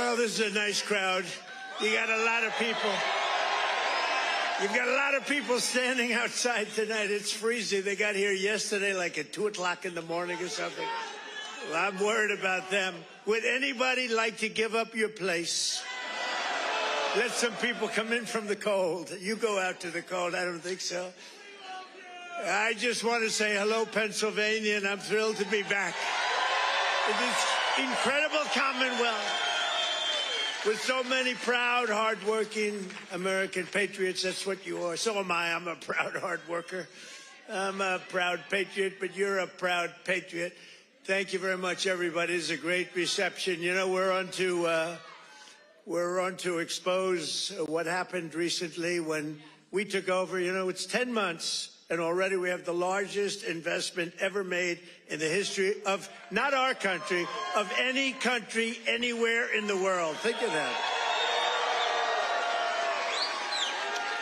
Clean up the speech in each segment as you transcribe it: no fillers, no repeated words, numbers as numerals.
Well, this is a nice crowd. You got a lot of people. You've got a lot of people standing outside tonight. It's freezing. They got here yesterday like at 2 o'clock in the morning or something. Well, I'm worried about them. Would anybody like to give up your place? Let some people come in from the cold. You go out to the cold. I don't think so. I just want to say hello, Pennsylvania, and I'm thrilled to be back. This incredible Commonwealth with so many proud, hardworking American patriots. That's what you are. So am I. I'm a proud hard worker. I'm a proud patriot, but you're a proud patriot. Thank you very much, everybody. It's a great reception. You know, we're on to expose what happened recently when we took over. You know, it's 10 months, and already we have the largest investment ever made in the history of, not our country, of any country anywhere in the world. Think of that.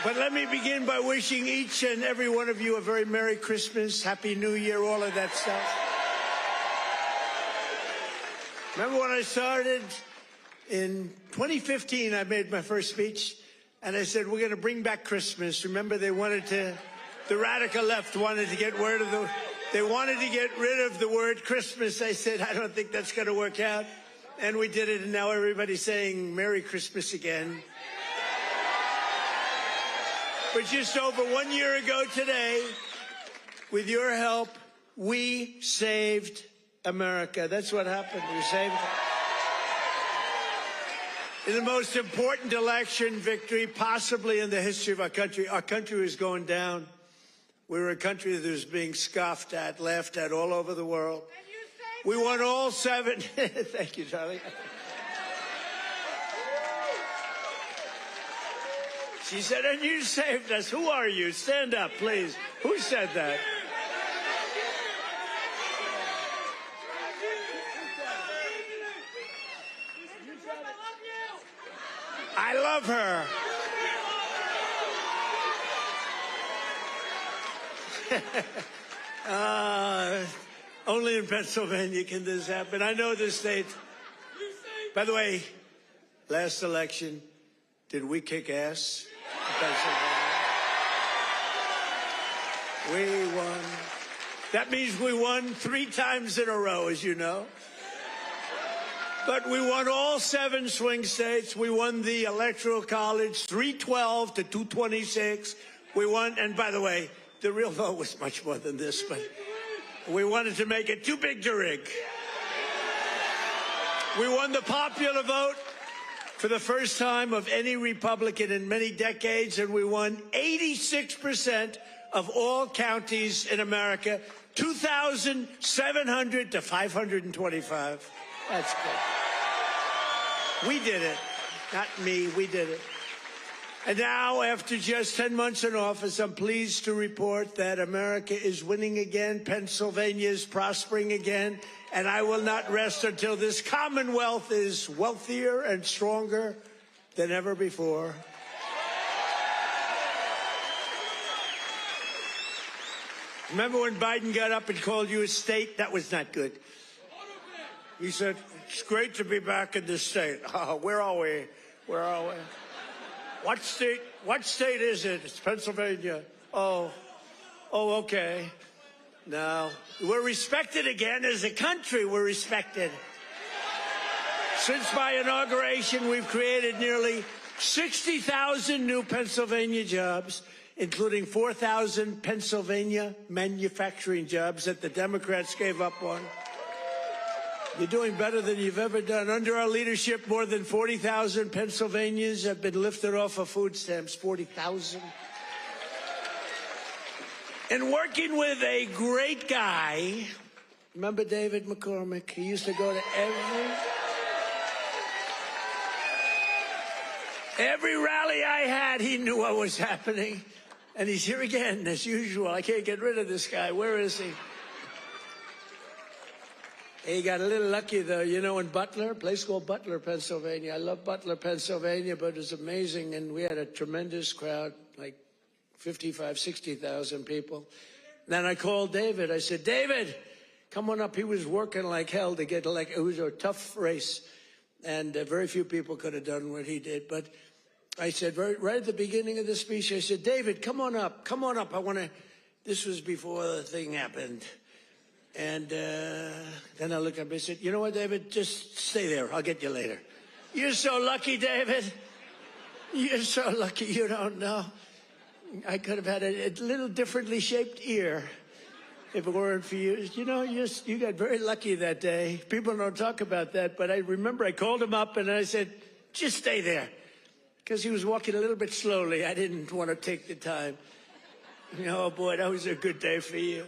But let me begin by wishing each and every one of you a very Merry Christmas, Happy New Year, all of that stuff. Remember when I started? In 2015, I made my first speech, and I said, we're going to bring back Christmas. Remember, the radical left wanted to get rid of the word Christmas. I said, I don't think that's going to work out. And we did it, and now everybody's saying Merry Christmas again. But just over 1 year ago today, with your help, we saved America. That's what happened. We saved it. In the most important election victory possibly in the history of our country was going down. We were a country that was being scoffed at, laughed at all over the world. We won all 7. Thank you, Charlie. She said, and you saved us. Who are you? Stand up, please. Who said that? I love her. Only in Pennsylvania can this happen. I know this state. By the way, last election, did we kick ass in Pennsylvania? We won. That means we won 3 times in a row, as you know. But we won all 7 swing states. We won the Electoral College, 312 to 226. We won, and by the way, the real vote was much more than this, but we wanted to make it too big to rig. We won the popular vote for the first time of any Republican in many decades, and we won 86% of all counties in America, 2,700 to 525. That's good. We did it. Not me, we did it. And now, after just 10 months in office, I'm pleased to report that America is winning again, Pennsylvania is prospering again, and I will not rest until this Commonwealth is wealthier and stronger than ever before. Remember when Biden got up and called you a state? That was not good. He said, it's great to be back in this state. Oh, where are we? Where are we? What state is it? It's Pennsylvania. Oh, okay. No, we're respected again as a country. We're respected. Since my inauguration, we've created nearly 60,000 new Pennsylvania jobs, including 4,000 Pennsylvania manufacturing jobs that the Democrats gave up on. You're doing better than you've ever done. Under our leadership, more than 40,000 Pennsylvanians have been lifted off of food stamps. 40,000. And working with a great guy, remember David McCormick? He used to go to every rally I had. He knew what was happening. And he's here again, as usual. I can't get rid of this guy. Where is he? He got a little lucky, though. You know, in Butler, a place called Butler, Pennsylvania. I love Butler, Pennsylvania, but it was amazing. And we had a tremendous crowd, like 55, 60,000 people. Then I called David. I said, David, come on up. He was working like hell to get elected. It was a tough race. And very few people could have done what he did. But I said, right at the beginning of the speech, I said, David, come on up. Come on up. I want to, this was before the thing happened. And then I looked up and I said, you know what, David, just stay there. I'll get you later. You're so lucky, David. You're so lucky. You don't know. I could have had a little differently shaped ear if it weren't for you. You know, you got very lucky that day. People don't talk about that, but I remember I called him up and I said, just stay there. Because he was walking a little bit slowly. I didn't want to take the time. Oh, boy, that was a good day for you.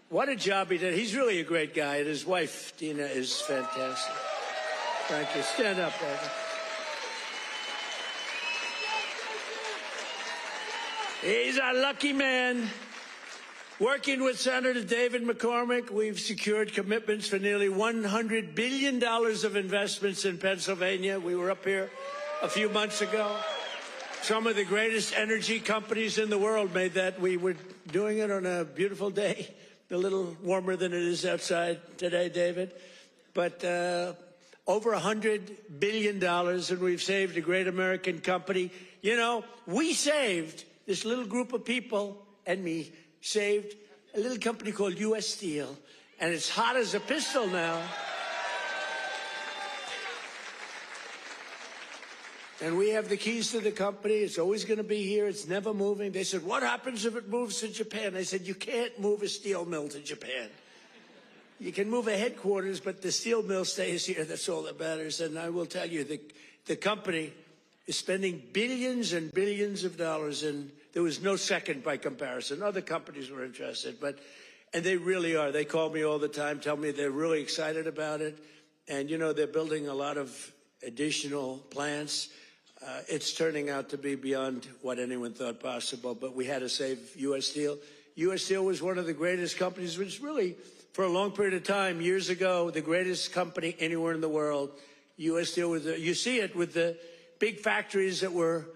What a job he did. He's really a great guy, and his wife, Dina, is fantastic. Thank you. Stand up, brother. He's a lucky man. Working with Senator David McCormick, we've secured commitments for nearly $100 billion of investments in Pennsylvania. We were up here a few months ago. Some of the greatest energy companies in the world made that. We were doing it on a beautiful day, a little warmer than it is outside today, David. But over $100 billion, and we've saved a great American company. You know, we saved, this little group of people and me, saved a little company called U.S. Steel, and it's hot as a pistol now. And we have the keys to the company. It's always going to be here. It's never moving. They said, what happens if it moves to Japan? I said, you can't move a steel mill to Japan. You can move a headquarters, but the steel mill stays here. That's all that matters. And I will tell you, the company is spending billions and billions of dollars, and there was no second by comparison. Other companies were interested, and they really are. They call me all the time, tell me they're really excited about it. And, you know, they're building a lot of additional plants. It's turning out to be beyond what anyone thought possible, but we had to save U.S. Steel. U.S. Steel was one of the greatest companies, which really, for a long period of time, years ago, the greatest company anywhere in the world. U.S. Steel was, you see it with the big factories that were,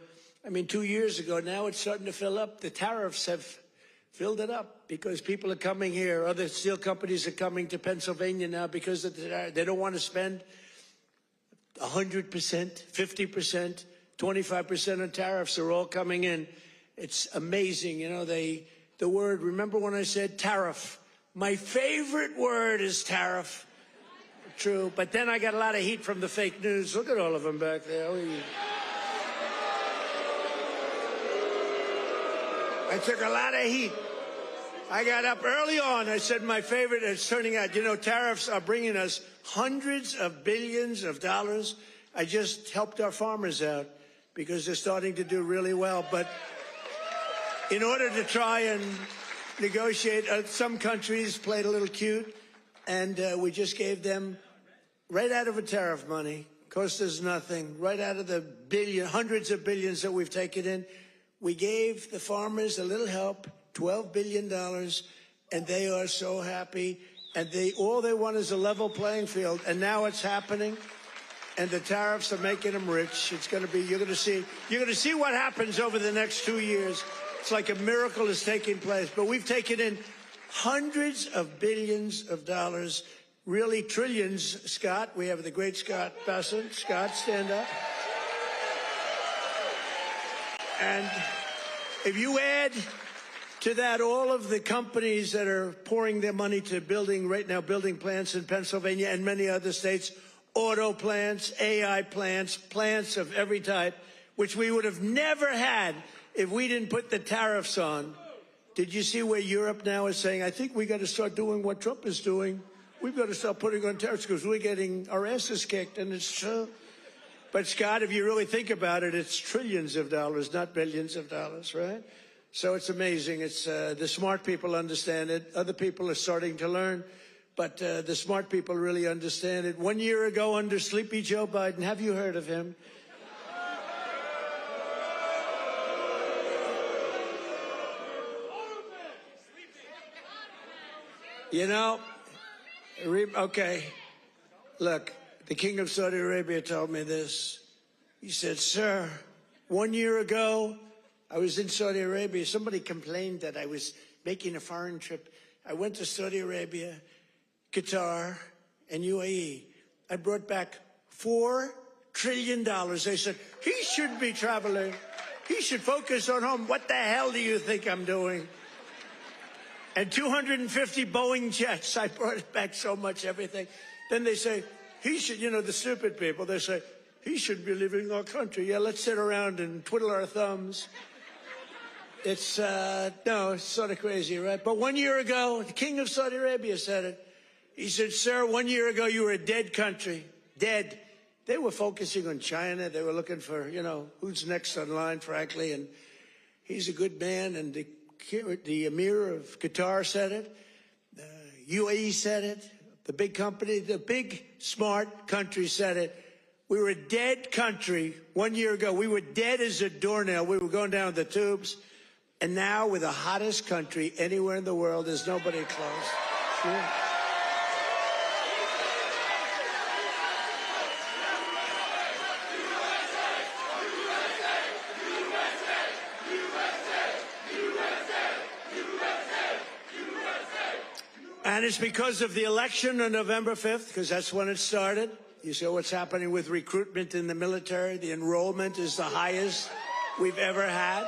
I mean, 2 years ago. Now it's starting to fill up. The tariffs have filled it up because people are coming here. Other steel companies are coming to Pennsylvania now because of they don't want to spend 100%, 50%, 25% on tariffs. Are all coming in. It's amazing. You know, the word, remember when I said tariff? My favorite word is tariff. True. But then I got a lot of heat from the fake news. Look at all of them back there. I took a lot of heat. I got up early on. I said my favorite, it's turning out, you know, tariffs are bringing us hundreds of billions of dollars. I just helped our farmers out because they're starting to do really well. But in order to try and negotiate, some countries played a little cute, and we just gave them right out of a tariff money, cost us nothing, right out of the hundreds of billions that we've taken in. We gave the farmers a little help, $12 billion, and they are so happy. And all they want is a level playing field. And now it's happening, and the tariffs are making them rich. It's going to be, you're going to see what happens over the next 2 years. It's like a miracle is taking place. But we've taken in hundreds of billions of dollars, really trillions. Scott, we have the great Scott Bessent. Scott, stand up. And if you add to that all of the companies that are pouring their money to building plants in Pennsylvania and many other states, auto plants, AI plants, plants of every type, which we would have never had if we didn't put the tariffs on. Did you see where Europe now is saying, I think we got to start doing what Trump is doing. We've got to start putting on tariffs because we're getting our asses kicked. And it's true. But, Scott, if you really think about it, it's trillions of dollars, not billions of dollars, right? So it's amazing. It's the smart people understand it. Other people are starting to learn. But the smart people really understand it. 1 year ago, under Sleepy Joe Biden, have you heard of him? You know, okay, look, the King of Saudi Arabia told me this. He said, sir, 1 year ago, I was in Saudi Arabia. Somebody complained that I was making a foreign trip. I went to Saudi Arabia, Qatar, and UAE. I brought back $4 trillion. They said, he shouldn't be traveling. He should focus on home. What the hell do you think I'm doing? And 250 Boeing jets. I brought it back so much, everything. Then they say, he should, you know, the stupid people, they say, he shouldn't be leaving our country. Yeah, let's sit around and twiddle our thumbs. It's, no, it's sort of crazy, right? But 1 year ago, the king of Saudi Arabia said it. He said, sir, 1 year ago, you were a dead country. Dead. They were focusing on China. They were looking for, you know, who's next on line, frankly. And he's a good man. And the Emir of Qatar said it. UAE said it. The big company, the big, smart country said it. We were a dead country 1 year ago. We were dead as a doornail. We were going down the tubes. And now we're the hottest country anywhere in the world. There's nobody close. Sure. And it's because of the election on November 5th, because that's when it started. You see what's happening with recruitment in the military. The enrollment is the highest we've ever had.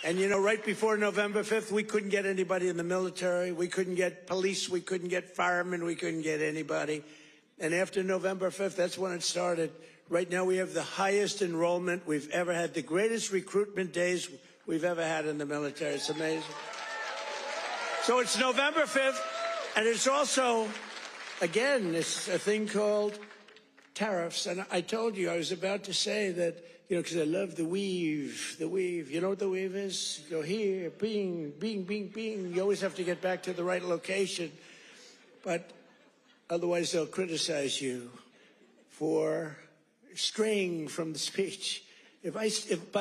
And, you know, right before November 5th, we couldn't get anybody in the military. We couldn't get police. We couldn't get firemen. We couldn't get anybody. And after November 5th, that's when it started. Right now, we have the highest enrollment we've ever had, the greatest recruitment days we've ever had in the military. It's amazing. So it's November 5th, and it's also, again, it's a thing called tariffs. And I told you, I was about to say that, you know, because I love the weave, the weave. You know what the weave is? You go here, bing, bing, bing, bing. You always have to get back to the right location. But otherwise, they'll criticize you for straying from the speech. By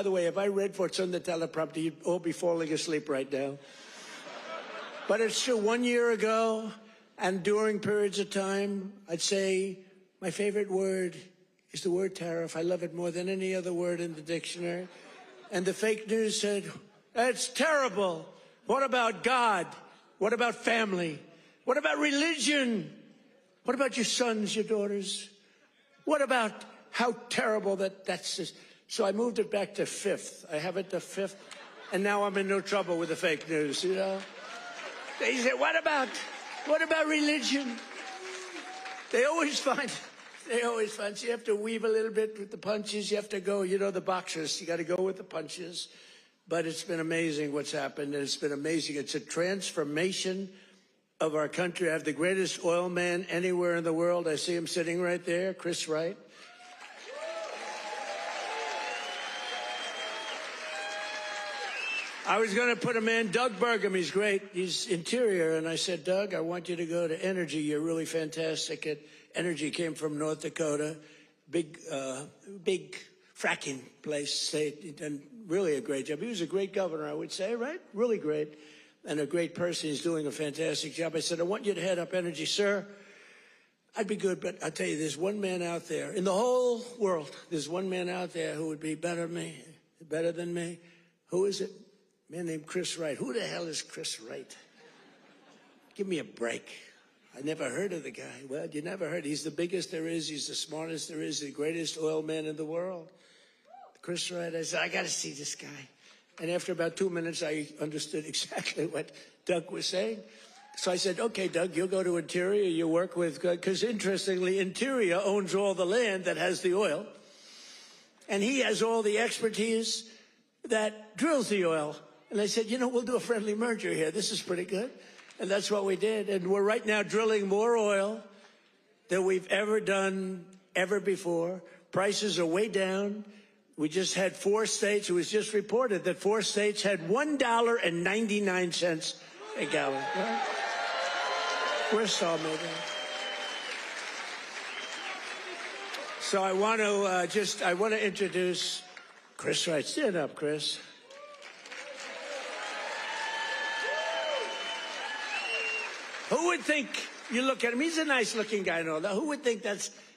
the way, if I read what's on the teleprompter, you'd all be falling asleep right now. But it's true, 1 year ago, and during periods of time, I'd say my favorite word is the word tariff. I love it more than any other word in the dictionary. And the fake news said, that's terrible. What about God? What about family? What about religion? What about your sons, your daughters? What about how terrible that's this? So I moved it back to fifth. I have it to fifth. And now I'm in no trouble with the fake news, you know? They say, what about religion? They always find, so you have to weave a little bit with the punches. You have to go, you know, the boxers, you got to go with the punches. But it's been amazing what's happened. And it's been amazing. It's a transformation of our country. I have the greatest oil man anywhere in the world. I see him sitting right there, Chris Wright. I was going to put him in, Doug Burgum. He's great. He's interior. And I said, Doug, I want you to go to Energy. You're really fantastic at Energy. Came from North Dakota. Big fracking place. He done really a great job. He was a great governor, I would say, right? Really great. And a great person. He's doing a fantastic job. I said, I want you to head up Energy, sir. I'd be good, but I'll tell you, there's one man out there. In the whole world, there's one man out there who would be better than me. Who is it? A man named Chris Wright. Who the hell is Chris Wright? Give me a break. I never heard of the guy. Well, you never heard. He's the biggest there is. He's the smartest there is. The greatest oil man in the world. Chris Wright. I said, I got to see this guy. And after about 2 minutes, I understood exactly what Doug was saying. So I said, okay, Doug, you'll go to Interior. You work with, because interestingly, Interior owns all the land that has the oil. And he has all the expertise that drills the oil. And I said, you know, we'll do a friendly merger here. This is pretty good. And that's what we did. And we're right now drilling more oil than we've ever done ever before. Prices are way down. We just had 4 states. It was just reported that 4 states had $1.99 a gallon. Right? We're still making. So I want to introduce Chris Wright. Stand up, Chris. Who would think, you look at him, he's a nice looking guy and all that. Who would think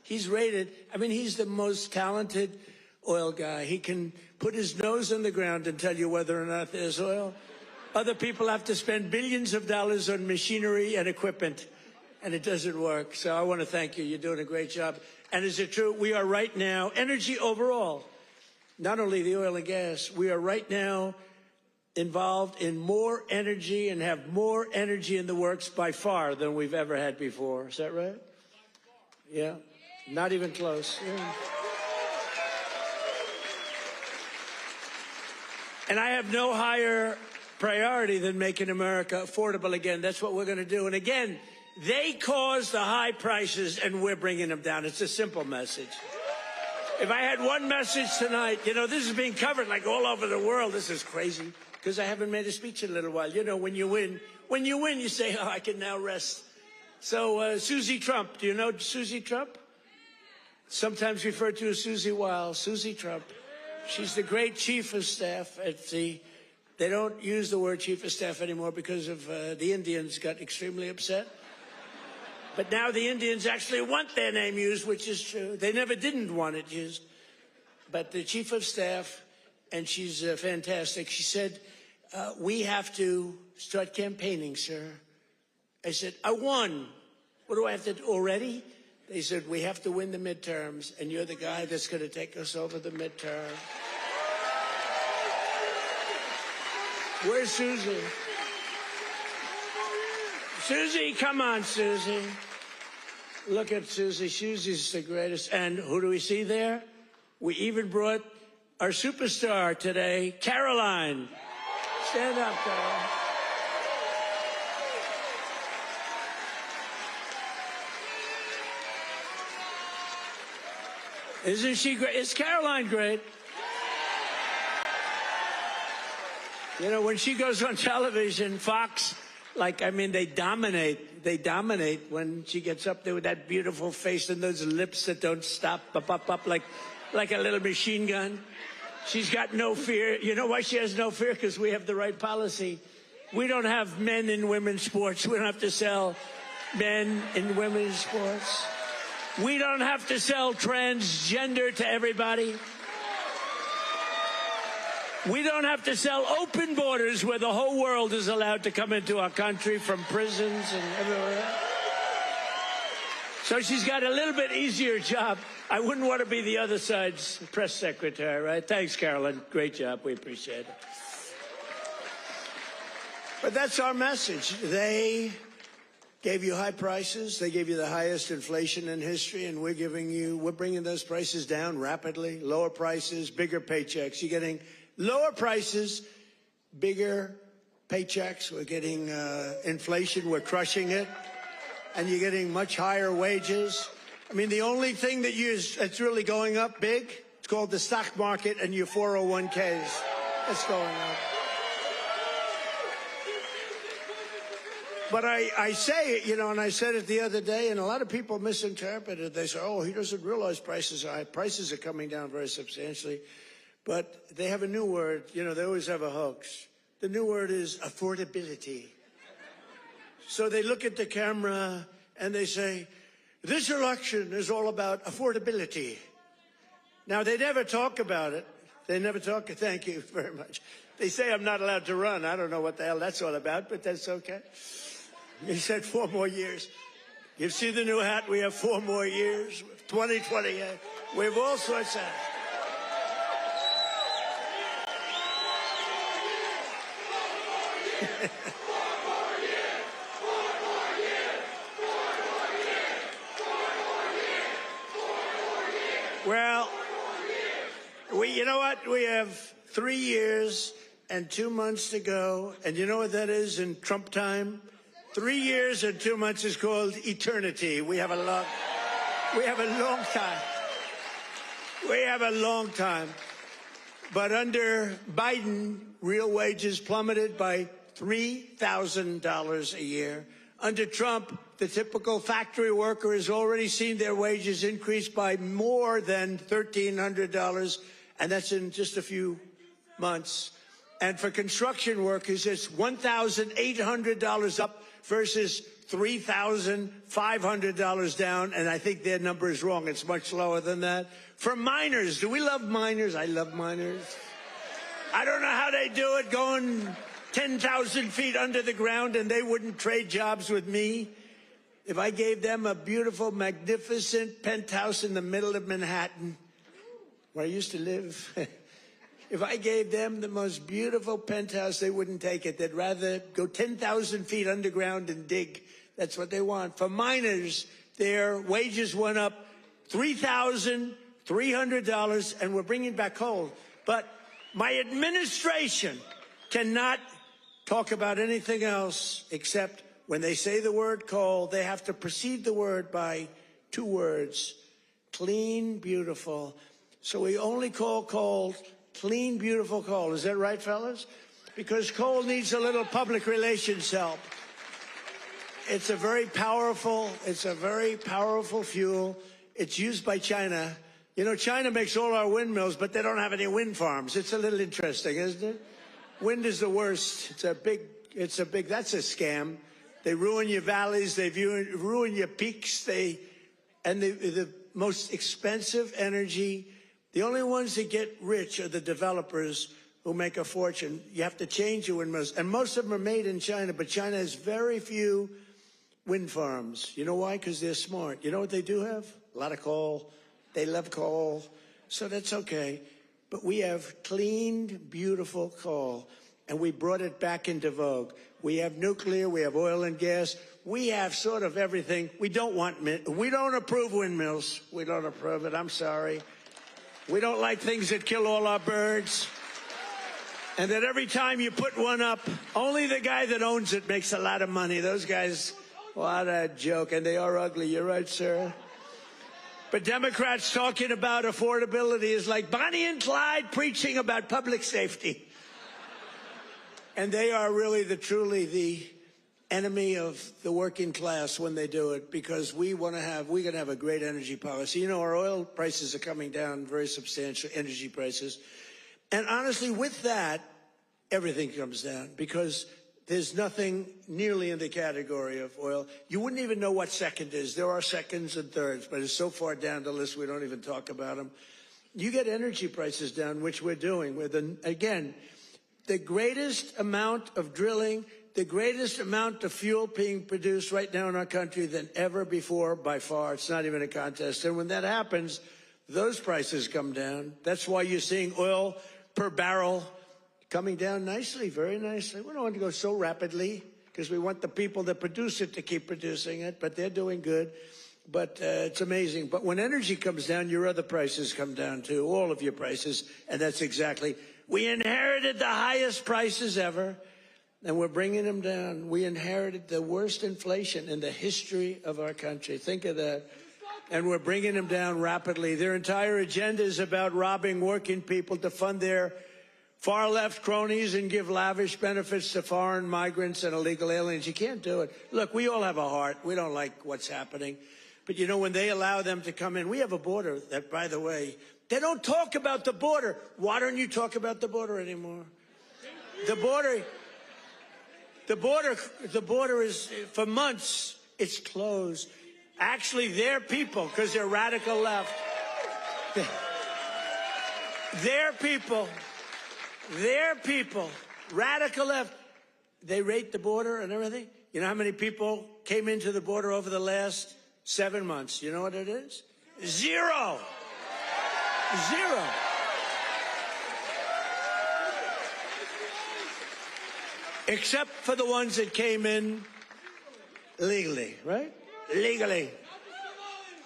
he's rated, I mean, he's the most talented oil guy. He can put his nose in the ground and tell you whether or not there's oil. Other people have to spend billions of dollars on machinery and equipment, and it doesn't work. So I want to thank you. You're doing a great job. And is it true? We are right now, energy overall, not only the oil and gas, we are right now involved in more energy and have more energy in the works by far than we've ever had before. Is that right? Yeah. Not even close. Yeah. And I have no higher priority than making America affordable again. That's what we're going to do. And again, they caused the high prices, and we're bringing them down. It's a simple message. If I had one message tonight, you know, this is being covered like all over the world. This is crazy because I haven't made a speech in a little while. You know, when you win, you say, oh, I can now rest. So Susie Trump, do you know Susie Trump? Sometimes referred to as Susie Wiles, Susie Trump. She's the great chief of staff at the, they don't use the word chief of staff anymore because of the Indians got extremely upset. But now the Indians actually want their name used, which is true. They never didn't want it used. But the chief of staff, and she's fantastic, she said, we have to start campaigning, sir. I said, I won. What do I have to do already? They said, we have to win the midterms, and you're the guy that's going to take us over the midterm. Where's Susie? Susie, come on, Susie. Look at Susie. Susie's the greatest. And who do we see there? We even brought our superstar today, Caroline. Stand up, Caroline. Isn't she great? Is Caroline great? You know, when she goes on television, Fox, like, I mean, they dominate. They dominate when she gets up there with that beautiful face and those lips that don't stop, up, like a little machine gun. She's got no fear. You know why she has no fear? Because we have the right policy. We don't have men in women's sports. We don't have to sell men in women's sports. We don't have to sell transgender to everybody. We don't have to sell open borders where the whole world is allowed to come into our country from prisons and everywhere else. So she's got a little bit easier job. I wouldn't want to be the other side's press secretary, right? Thanks, Carolyn. Great job. We appreciate it. But that's our message. They gave you high prices. They gave you the highest inflation in history, and we're bringing those prices down rapidly. Lower prices, bigger paychecks. You're getting lower prices, bigger paychecks. We're getting inflation. We're crushing it. And you're getting much higher wages. I mean, the only thing that's really going up big, it's called the stock market and your 401ks. It's going up. But I say it, you know, and I said it the other day, and a lot of people misinterpret it. They say, oh, he doesn't realize prices are high. Prices are coming down very substantially. But they have a new word. You know, they always have a hoax. The new word is affordability. So they look at the camera and they say, this election is all about affordability. Now, they never talk about it. They never talk. Thank you very much. They say I'm not allowed to run. I don't know what the hell that's all about, but that's okay. He said 4 more years. You see the new hat? We have 4 more years. 2028. We have all sorts of... Well, you know what? We have 3 years and 2 months to go. And you know what that is in Trump time? 3 years and 2 months is called eternity. We have a long time. We have a long time. But under Biden, real wages plummeted by $3,000 a year. Under Trump, the typical factory worker has already seen their wages increase by more than $1,300, and that's in just a few months. And for construction workers, it's $1,800 up versus $3,500 down, and I think their number is wrong. It's much lower than that. For miners, do we love miners? I love miners. I don't know how they do it, going 10,000 feet under the ground, and they wouldn't trade jobs with me. if I gave them a beautiful, magnificent penthouse in the middle of Manhattan, where I used to live, if I gave them the most beautiful penthouse, they wouldn't take it. They'd rather go 10,000 feet underground and dig. That's what they want. For miners, their wages went up $3,300, and we're bringing back coal. But my administration cannot talk about anything else except when they say the word coal, they have to precede the word by 2 words: clean, beautiful. So we only call coal clean, beautiful coal. Is that right, fellas? Because coal needs a little public relations help. It's a very powerful fuel. It's used by China. You know, China makes all our windmills, but they don't have any wind farms. It's a little interesting, isn't it? Wind is the worst. That's a scam. They ruin your valleys. They ruin your peaks. And the most expensive energy, the only ones that get rich are the developers who make a fortune. You have to change your windmills. And most of them are made in China, but China has very few wind farms. You know why? Because they're smart. You know what they do have? A lot of coal. They love coal. So that's okay. But we have clean, beautiful coal, and we brought it back into vogue. We have nuclear. We have oil and gas. We have sort of everything. We don't approve windmills. We don't approve it. I'm sorry. We don't like things that kill all our birds. And that every time you put one up, only the guy that owns it makes a lot of money. Those guys, what a joke. And they are ugly. You're right, sir. But Democrats talking about affordability is like Bonnie and Clyde preaching about public safety. And they are really truly the enemy of the working class when they do it, because we're going to have a great energy policy. You know, our oil prices are coming down very substantial, energy prices. And honestly, with that, everything comes down, because there's nothing nearly in the category of oil. You wouldn't even know what second is. There are seconds and thirds, but it's so far down the list we don't even talk about them. You get energy prices down, which we're doing. Again, the greatest amount of drilling, the greatest amount of fuel being produced right now in our country than ever before, by far. It's not even a contest. And when that happens, those prices come down. That's why you're seeing oil per barrel coming down nicely, very nicely. We don't want to go so rapidly because we want the people that produce it to keep producing it, but they're doing good. But it's amazing. But when energy comes down, your other prices come down too, all of your prices. And that's exactly, we inherited the highest prices ever, and we're bringing them down. We inherited the worst inflation in the history of our country. Think of that. And we're bringing them down rapidly. Their entire agenda is about robbing working people to fund their far-left cronies and give lavish benefits to foreign migrants and illegal aliens. You can't do it. Look, we all have a heart. We don't like what's happening. But, you know, when they allow them to come in, we have a border that, by the way, they don't talk about the border. Why don't you talk about the border anymore? The border is, for months, it's closed. Actually, their people, because they're radical left, their people, radical left, they rate the border and everything. You know how many people came into the border over the last 7 months? You know what it is? Zero. Except for the ones that came in legally, right? Legally.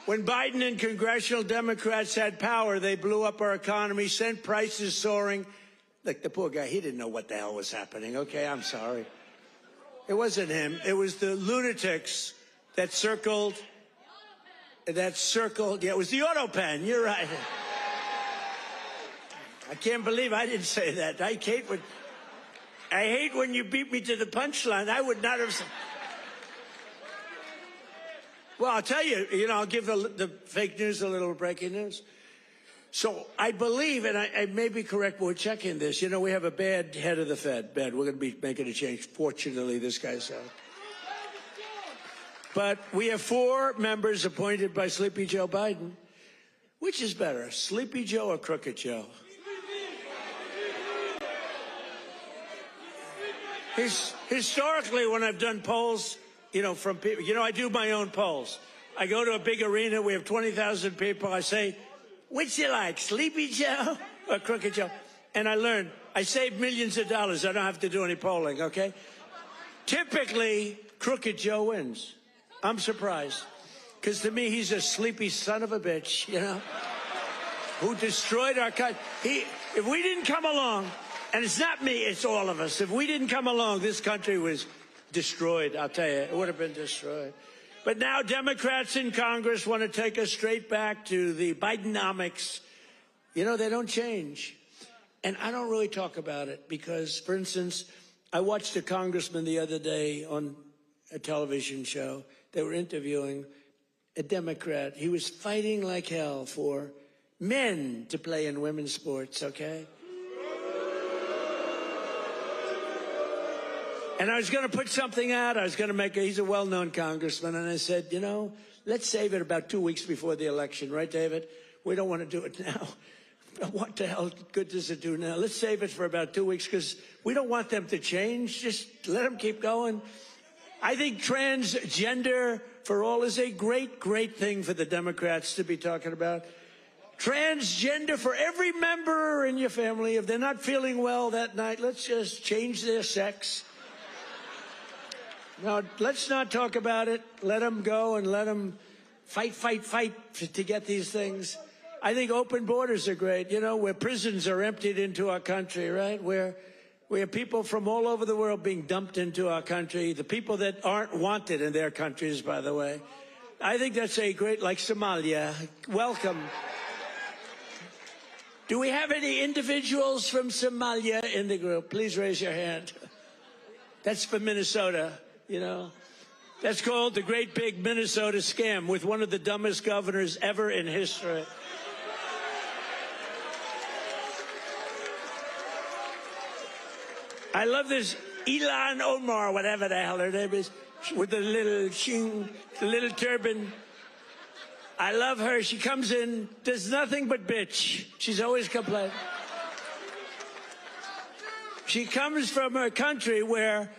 When Biden and congressional Democrats had power, they blew up our economy, sent prices soaring. Look, the poor guy, he didn't know what the hell was happening. Okay, I'm sorry. It wasn't him. It was the lunatics that circled. Yeah, it was the auto pen. You're right. I can't believe I didn't say that. I hate when you beat me to the punchline. I would not have said. Well, I'll tell you, I'll give the fake news a little breaking news. So I believe, and I may be correct, but we're checking this. We have a bad head of the Fed. We're going to be making a change. Fortunately, this guy's out. But we have 4 members appointed by Sleepy Joe Biden. Which is better, Sleepy Joe or Crooked Joe? Historically, when I've done polls, from people. I do my own polls. I go to a big arena. We have 20,000 people. I say, which you like, Sleepy Joe or Crooked Joe? And I learned, I save millions of dollars. I don't have to do any polling, okay? Typically, Crooked Joe wins. I'm surprised. Because to me, he's a sleepy son of a bitch, who destroyed our country. If we didn't come along, and it's not me, it's all of us. If we didn't come along, this country was destroyed, I'll tell you. It would have been destroyed. But now Democrats in Congress want to take us straight back to the Bidenomics. They don't change. And I don't really talk about it because, for instance, I watched a congressman the other day on a television show. They were interviewing a Democrat. He was fighting like hell for men to play in women's sports, okay? And I was going to put something out. I was going to he's a well-known congressman. And I said, let's save it about 2 weeks before the election. Right, David? We don't want to do it now. What the hell good does it do now? Let's save it for about 2 weeks because we don't want them to change. Just let them keep going. I think transgender for all is a great, great thing for the Democrats to be talking about. Transgender for every member in your family. If they're not feeling well that night, let's just change their sex. Now, let's not talk about it. Let them go and let them fight to get these things. I think open borders are great, where prisons are emptied into our country, right? Where people from all over the world being dumped into our country, the people that aren't wanted in their countries, by the way. I think that's a great, like Somalia. Welcome. Do we have any individuals from Somalia in the group? Please raise your hand. That's for Minnesota, That's called the Great Big Minnesota Scam with one of the dumbest governors ever in history. I love this Ilan Omar, whatever the hell her name is, with the little turban. I love her. She comes in, does nothing but bitch. She's always complaining. She comes from a country where,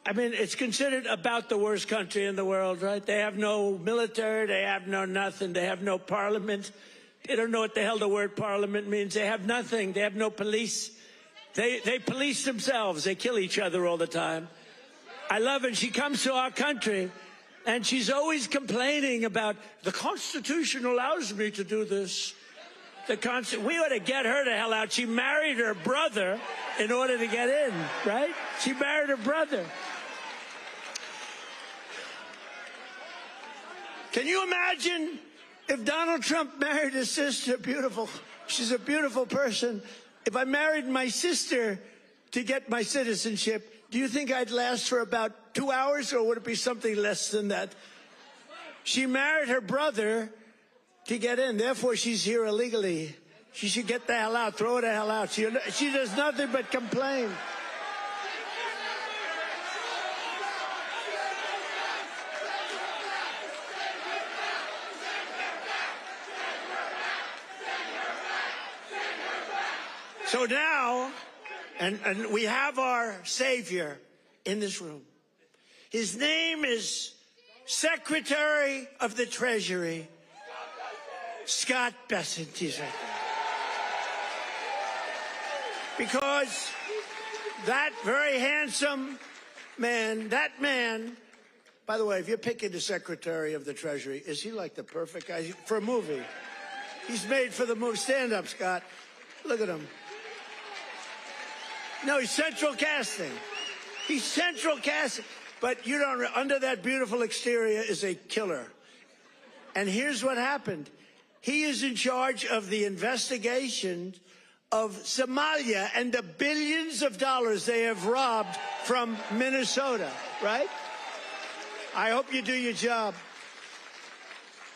it's considered about the worst country in the world, right? They have no military. They have no nothing. They have no parliament. They don't know what the hell the word parliament means. They have nothing. They have no police. They police themselves. They kill each other all the time. I love it. She comes to our country, and she's always complaining about the Constitution allows me to do this. We ought to get her the hell out. She married her brother in order to get in, right? She married her brother. Can you imagine if Donald Trump married his sister? Beautiful. She's a beautiful person. If I married my sister to get my citizenship, do you think I'd last for about 2 hours, or would it be something less than that? She married her brother to get in. Therefore, she's here illegally. She should get the hell out. Throw her the hell out. She does nothing but complain. So now, and we have our Savior in this room. His name is Secretary of the Treasury, Scott Bessent. He's right there. Because that very handsome man, by the way, if you're picking the Secretary of the Treasury, is he like the perfect guy for a movie? He's made for the movie. Stand up, Scott. Look at him. No, he's central casting. He's central casting. But under that beautiful exterior is a killer. And here's what happened. He is in charge of the investigation of Somalia and the billions of dollars they have robbed from Minnesota, right? I hope you do your job.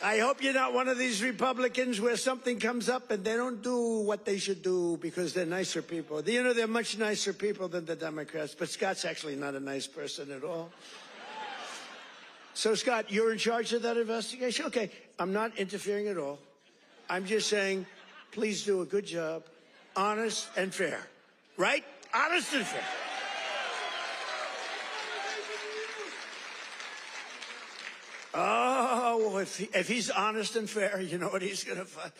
I hope you're not one of these Republicans where something comes up and they don't do what they should do because they're nicer people. They're much nicer people than the Democrats, but Scott's actually not a nice person at all. So, Scott, you're in charge of that investigation? Okay, I'm not interfering at all. I'm just saying, please do a good job, honest and fair, right? Honest and fair. Oh, if he's honest and fair, you know what he's going to find?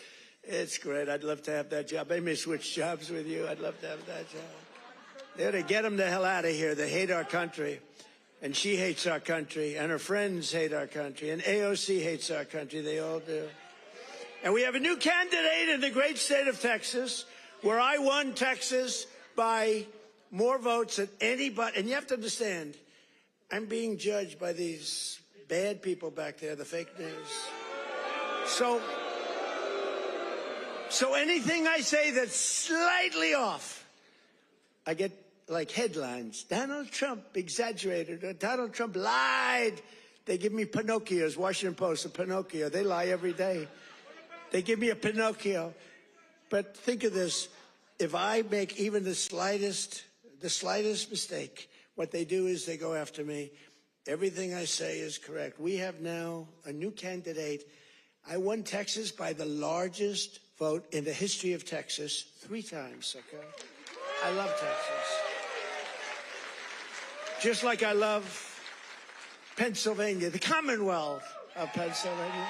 It's great. I'd love to have that job. They may switch jobs with you. I'd love to have that job. They're to get him the hell out of here. They hate our country. And she hates our country. And her friends hate our country. And AOC hates our country. They all do. And we have a new candidate in the great state of Texas, where I won Texas by more votes than anybody. And you have to understand, I'm being judged by these bad people back there, the fake news. So anything I say that's slightly off, I get like headlines. Donald Trump exaggerated. Or Donald Trump lied. They give me Pinocchios. Washington Post, a Pinocchio. They lie every day. They give me a Pinocchio. But think of this. If I make even the slightest mistake, what they do is they go after me. Everything I say is correct. We have now a new candidate. I won Texas by the largest vote in the history of Texas 3 times, okay? I love Texas. Just like I love Pennsylvania, the Commonwealth of Pennsylvania.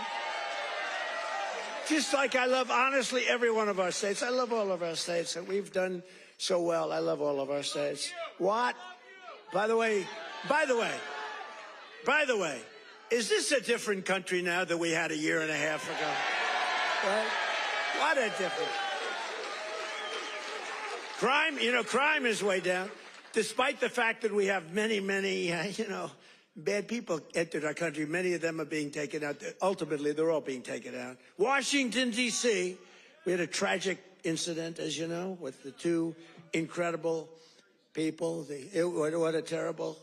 Just like I love, honestly, every one of our states. I love all of our states, and we've done so well. I love all of our states. What? By the way, is this a different country now than we had a year and a half ago? Right? What a difference. Crime is way down, despite the fact that we have many, bad people entered our country. Many of them are being taken out. Ultimately, they're all being taken out. Washington, D.C., we had a tragic incident, as you know, with the 2 incredible people. What a terrible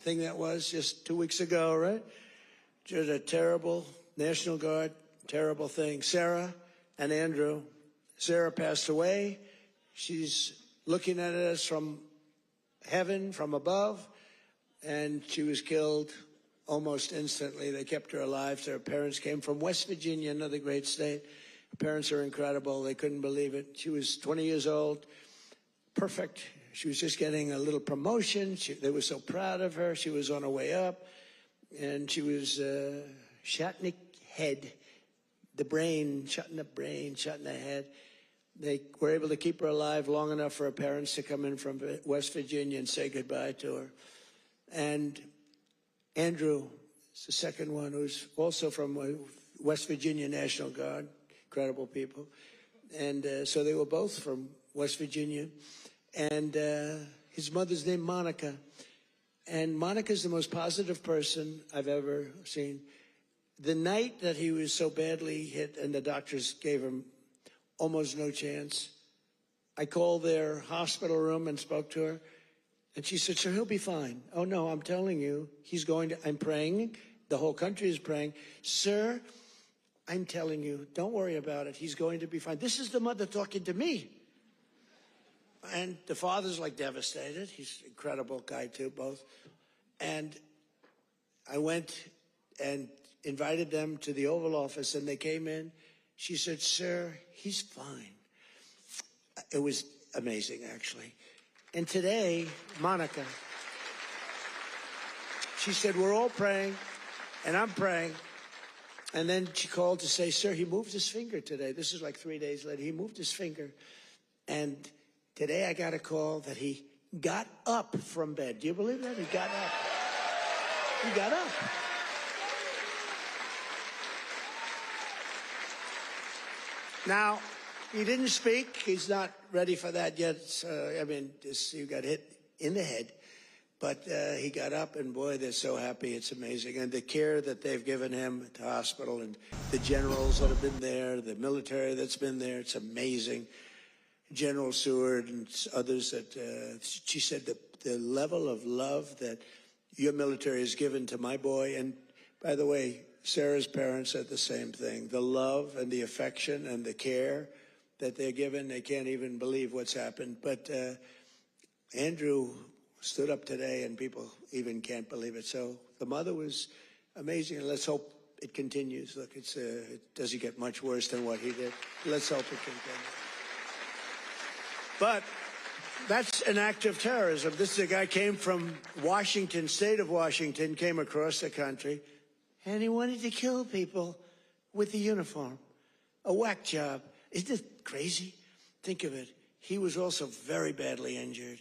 thing that was just 2 weeks ago, right? Just a terrible National Guard, terrible thing. Sarah and Andrew. Sarah passed away. She's looking at us from heaven, from above, and she was killed almost instantly. They kept her alive. So her parents came from West Virginia, another great state. Her parents are incredible. They couldn't believe it. She was 20 years old, perfect. She was just getting a little promotion. They were so proud of her. She was on her way up, and she was shot in the head, the brain, shot in the head. They were able to keep her alive long enough for her parents to come in from West Virginia and say goodbye to her. And Andrew is the second one, who's also from West Virginia National Guard, incredible people. And so they were both from West Virginia. And his mother's named Monica. And Monica's the most positive person I've ever seen. The night that he was so badly hit and the doctors gave him almost no chance, I called their hospital room and spoke to her. And she said, sir, he'll be fine. Oh, no, I'm telling you, I'm praying. The whole country is praying. Sir, I'm telling you, don't worry about it. He's going to be fine. This is the mother talking to me. And the father's like devastated. He's an incredible guy, too, both. And I went and invited them to the Oval Office, and they came in. She said, sir, he's fine. It was amazing, actually. And today, Monica, she said, we're all praying, and I'm praying. And then she called to say, sir, he moved his finger today. This is like 3 days later. He moved his finger. And today I got a call that he got up from bed. Do you believe that? He got up. He got up. Now, he didn't speak. He's not ready for that yet. He got hit in the head. But he got up, and boy, they're so happy. It's amazing. And the care that they've given him at the hospital, and the generals that have been there, the military that's been there, it's amazing. General Seward and others that she said the level of love that your military has given to my boy. And by the way, Sarah's parents said the same thing. The love and the affection and the care that they're given, they can't even believe what's happened. But Andrew stood up today, and people even can't believe it. So the mother was amazing, and let's hope it continues. Look, it doesn't get much worse than what he did. Let's hope it continues. But that's an act of terrorism. This is a guy came from Washington, state of Washington, came across the country. and he wanted to kill people with the uniform. A whack job. Isn't it crazy? Think of it. He was also very badly injured.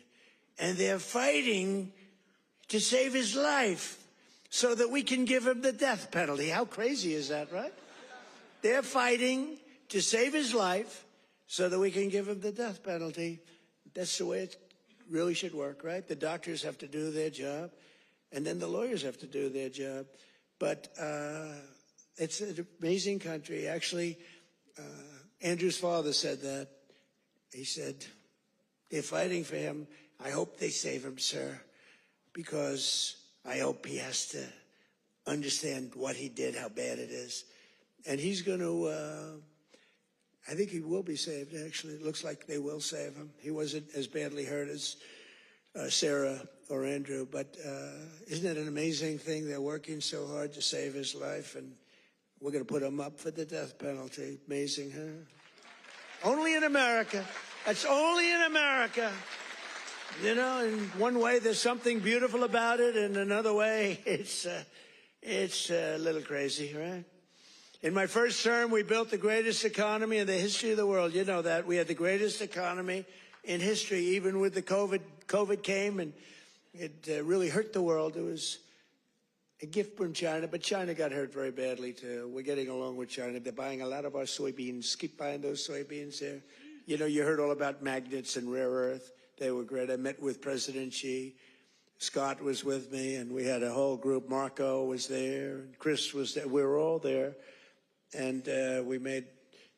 And they're fighting to save his life so that we can give him the death penalty. How crazy is that, right? They're fighting to save his life so that we can give him the death penalty. That's the way it really should work, right? The doctors have to do their job, and then the lawyers have to do their job. But it's an amazing country. Actually, Andrew's father said that. He said, they're fighting for him. I hope they save him, sir, because I hope he has to understand what he did, how bad it is. And he's going to, I think he will be saved, actually. It looks like they will save him. He wasn't as badly hurt as Sarah or Andrew, but isn't it an amazing thing? They're working so hard to save his life, and we're going to put him up for the death penalty. Amazing, huh? Only in America. That's only in America. You know, in one way, there's something beautiful about it. In another way, it's a little crazy, right? In my first term, we built the greatest economy in the history of the world. You know that. We had the greatest economy in history, even with the COVID. COVID came, and it really hurt the world. It was a gift from China, but China got hurt very badly, too. We're getting along with China. They're buying a lot of our soybeans. Keep buying those soybeans there. You know, you heard all about magnets and rare earth. They were great. I met with President Xi. Scott was with me, and we had a whole group. Marco was there, and Chris was there. We were all there, and we made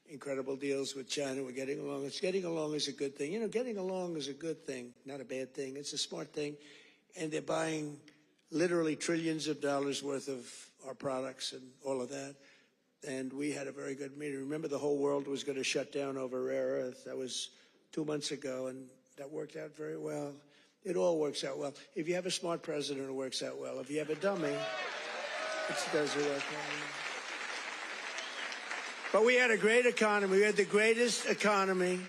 incredible deals with China. We're getting along. Getting along is a good thing. You know, getting along is a good thing, not a bad thing. It's a smart thing, and they're buying literally trillions of dollars worth of our products and all of that. And we had a very good meeting. Remember, the whole world was going to shut down over rare earth. That was 2 months ago, and that worked out very well. It all works out well. If you have a smart president, it works out well. If you have a dummy, it doesn't work out. But we had a great economy. We had the greatest economy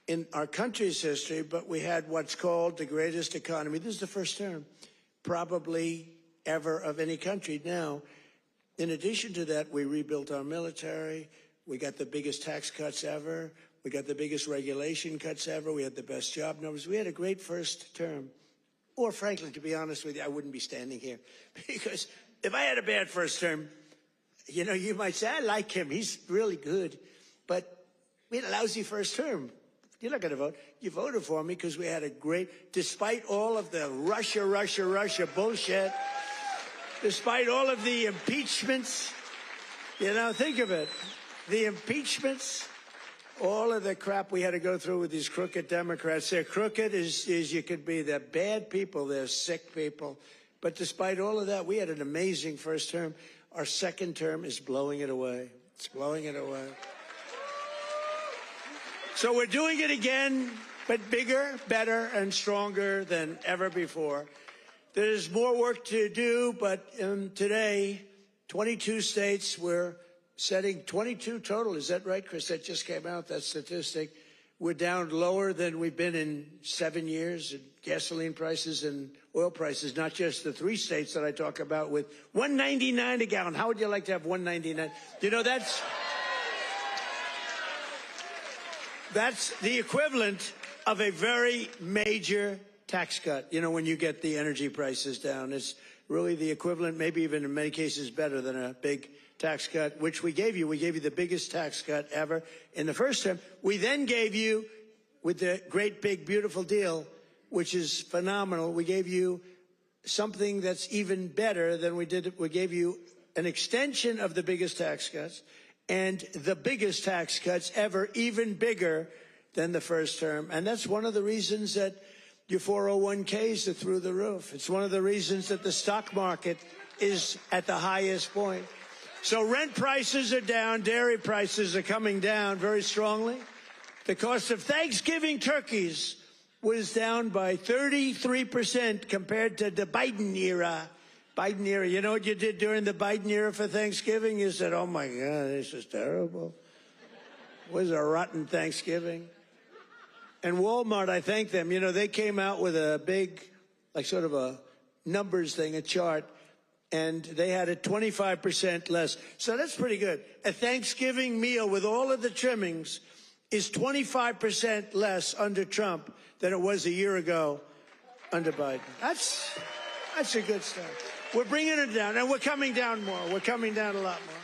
in our country's history, but we had what's called the greatest economy. This is the first term, probably ever, of any country. Now, in addition to that, we rebuilt our military. We got the biggest tax cuts ever. We got the biggest regulation cuts ever. We had the best job numbers. We had a great first term. Or frankly, to be honest with you, I wouldn't be standing here. Because if I had a bad first term, you know, you might say, I like him. He's really good. But we had a lousy first term. You're not going to vote. You voted for me because we had a great, despite all of the Russia bullshit, despite all of the impeachments, you know, think of it. The impeachments, all of the crap we had to go through with these crooked Democrats. They're crooked as you could be. They're bad people. They're sick people. But despite all of that, we had an amazing first term. Our second term is blowing it away. It's blowing it away. So we're doing it again, but bigger, better, and stronger than ever before. There's more work to do, but today, 22 states, we're setting 22 total. Is that right, Chris? That just came out, that statistic. We're down lower than we've been in 7 years in gasoline prices and oil prices, not just the 3 states that I talk about with $1.99 a gallon. How would you like to have $1.99? You know, that's the equivalent of a very major tax cut. You know, when you get the energy prices down, it's really the equivalent, maybe even in many cases better than a big tax cut, which we gave you. We gave you the biggest tax cut ever in the first term. We then gave you, with the great big beautiful deal, which is phenomenal, we gave you something that's even better than we did. We gave you an extension of the biggest tax cuts and the biggest tax cuts ever, even bigger than the first term. And that's one of the reasons that your 401ks are through the roof. It's one of the reasons that the stock market is at the highest point. So rent prices are down, dairy prices are coming down very strongly. The cost of Thanksgiving turkeys was down by 33% compared to the Biden era. Biden era, you know what you did during the Biden era for Thanksgiving? You said, oh my God, this is terrible. It was a rotten Thanksgiving. And Walmart, I thank them. You know, they came out with a big, like sort of a numbers thing, a chart. and they had it 25% less. So that's pretty good. A Thanksgiving meal with all of the trimmings is 25% less under Trump than it was a year ago under Biden. That's a good start. We're bringing it down, and we're coming down more. We're coming down a lot more.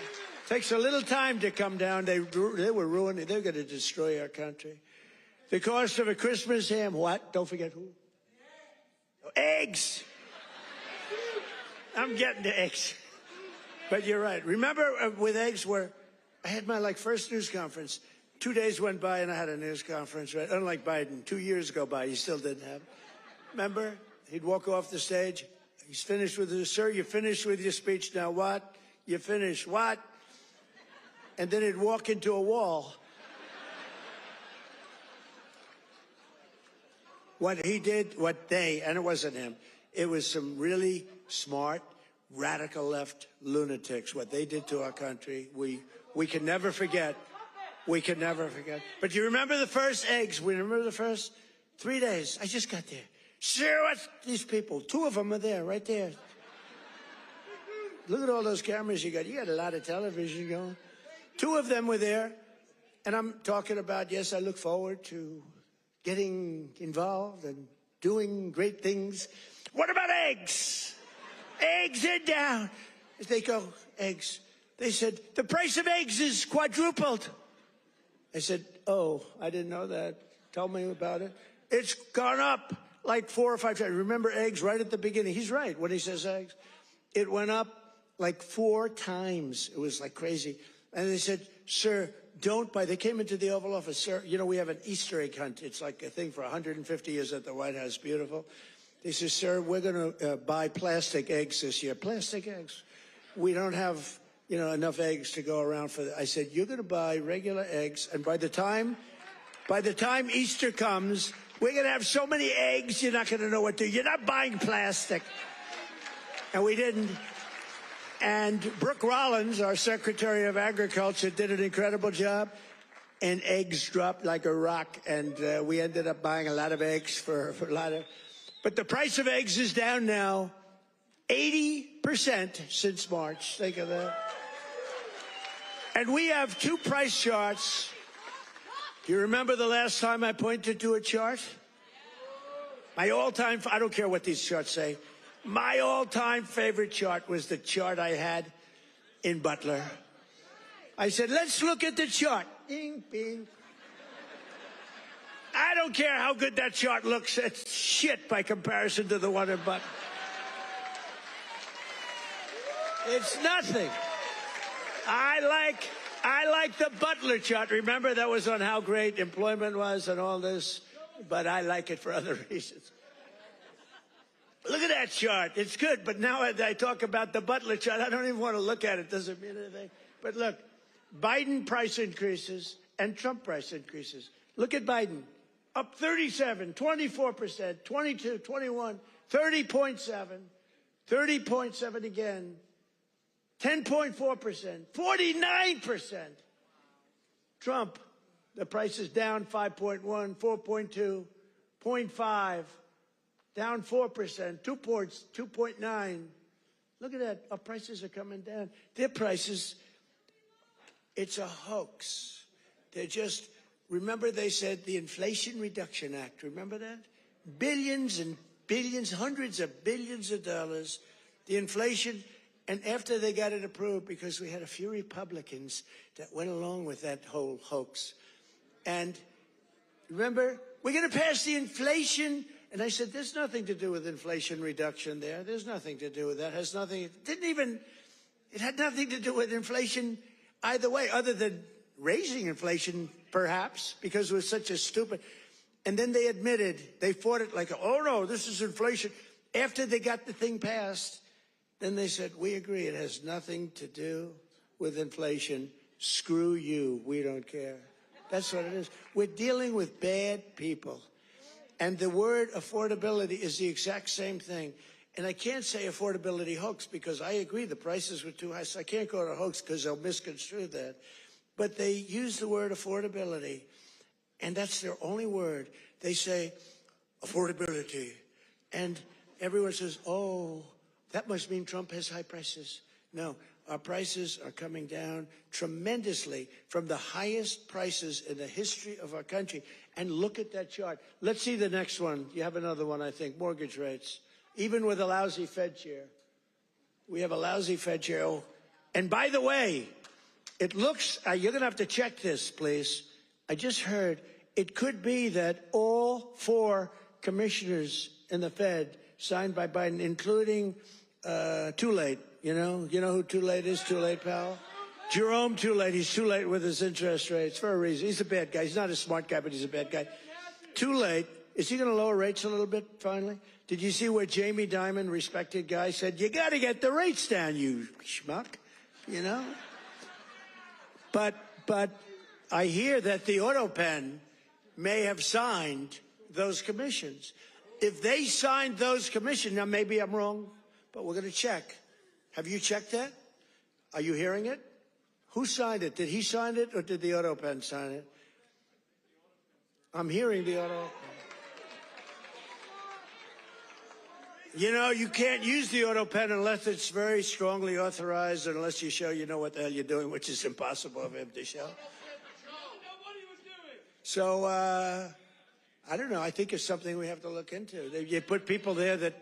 Takes a little time to come down. They were ruining. They're going to destroy our country. The cost of a Christmas ham, what? Don't forget who? Eggs. I'm getting to eggs. But you're right. Remember with eggs where I had my first news conference. 2 days went by and I had a news conference, right? Unlike Biden, 2 years go by, he still didn't have it. Remember? He'd walk off the stage. He's finished with his, sir, you finished with your speech. Now what? You finished what? And then he'd walk into a wall. What he did, and it wasn't him, it was some really smart, radical left lunatics. What they did to our country, we can never forget. We can never forget. But you remember the first eggs? We remember the first 3 days. I just got there. Sir, what's these people? 2 of them are there, right there. Look at all those cameras you got. You got a lot of television going. 2 of them were there. And I'm talking about, yes, I look forward to getting involved and doing great things. What about eggs? Eggs are down. They go, eggs. They said, the price of eggs is quadrupled. I said, oh, I didn't know that. Tell me about it. It's gone up like 4 or 5 times. Remember eggs right at the beginning. He's right when he says eggs. It went up like 4 times. It was like crazy. And they said, sir, don't buy. They came into the Oval Office. Sir, you know, we have an Easter egg hunt. It's like a thing for 150 years at the White House. Beautiful. They said, sir, we're going to buy plastic eggs this year. Plastic eggs. We don't have, enough eggs to go around for that. I said, you're going to buy regular eggs. And by the time Easter comes, we're going to have so many eggs, you're not going to know what to do. You're not buying plastic. And we didn't. And Brooke Rollins, our Secretary of Agriculture, did an incredible job. And eggs dropped like a rock. And we ended up buying a lot of eggs for a lot of. But the price of eggs is down now 80% since March. Think of that. And we have 2 price charts. Do you remember the last time I pointed to a chart? My all-time, I don't care what these charts say. My all-time favorite chart was the chart I had in Butler. I said, let's look at the chart. Ding, bing. I don't care how good that chart looks. It's shit by comparison to the one in Butler. It's nothing. I like the Butler chart. Remember, that was on how great employment was and all this. But I like it for other reasons. Look at that chart. It's good. But now I talk about the Butler chart, I don't even want to look at it. Doesn't mean anything. But look, Biden price increases and Trump price increases. Look at Biden. Up 37, 24%, 22, 21, 30.7, 30.7 again, 10.4%, 49%. Trump, the price is down 5.1, 4.2, 0.5, down 4%, 2 points, 2.9. Look at that. Our prices are coming down. Their prices, it's a hoax. They're just, remember they said the Inflation Reduction Act. Remember that? Billions and billions, hundreds of billions of dollars. The inflation, and after they got it approved, because we had a few Republicans that went along with that whole hoax. And remember, we're going to pass the inflation. And I said, there's nothing to do with inflation reduction there. There's nothing to do with that. It has nothing, it had nothing to do with inflation either way, other than raising inflation, perhaps, because it was such a stupid. And then they admitted, they fought it like, oh no, this is inflation. After they got the thing passed, then they said, we agree, it has nothing to do with inflation. Screw you, we don't care. That's what it is. We're dealing with bad people. And the word affordability is the exact same thing. And I can't say affordability hoax because I agree the prices were too high, so I can't go to hoax because they'll misconstrue that. But they use the word affordability, and that's their only word. They say affordability, and everyone says, oh, That must mean Trump has high prices. No, our prices are coming down tremendously from the highest prices in the history of our country. And look at that chart. Let's see the next one. You have another one, I think, mortgage rates. Even with a lousy Fed chair. We have a lousy Fed chair. Oh, and by the way, it looks, you're going to have to check this, please. I just heard it could be that all 4 commissioners in the Fed signed by Biden, including Too Late. You know who Too Late is? Too Late, pal? Jerome Too Late. He's too late with his interest rates for a reason. He's a bad guy. He's not a smart guy, but he's a bad guy. Too Late. Is he going to lower rates a little bit finally? Did you see where Jamie Dimon, respected guy, said, you got to get the rates down, you schmuck, you know? But I hear that the auto pen may have signed those commissions. If they signed those commissions, now maybe I'm wrong, but we're going to check. Have you checked that? Are you hearing it? Who signed it? Did he sign it or did the auto pen sign it? I'm hearing the auto pen. You know, you can't use the auto pen unless it's very strongly authorized, unless you show you know what the hell you're doing, which is impossible of him to show. So, I don't know. I think it's something we have to look into. You put people there that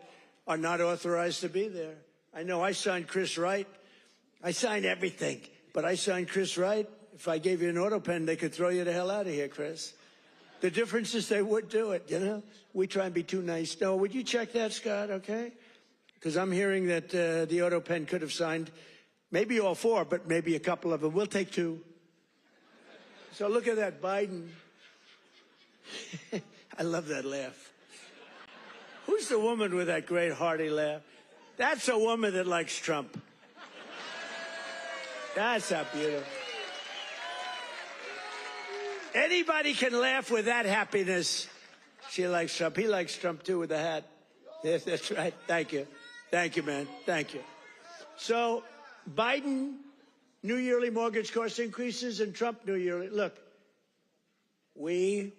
are not authorized to be there. I know I signed Chris Wright. I signed everything, but I signed Chris Wright. If I gave you an auto pen, they could throw you the hell out of here, Chris. The difference is they would do it, you know? We try and be too nice. No, would you check that, Scott, okay? Because I'm hearing that the auto pen could have signed maybe all 4, but maybe a couple of them. We'll take 2. So look at that, Biden. I love that laugh. Who's the woman with that great hearty laugh? That's a woman that likes Trump. That's not beautiful. Anybody can laugh with that happiness. She likes Trump. He likes Trump, too, with the hat. Yes, that's right. Thank you. Thank you, man. Thank you. So, Biden, new yearly mortgage cost increases, and Trump, new yearly. Look, we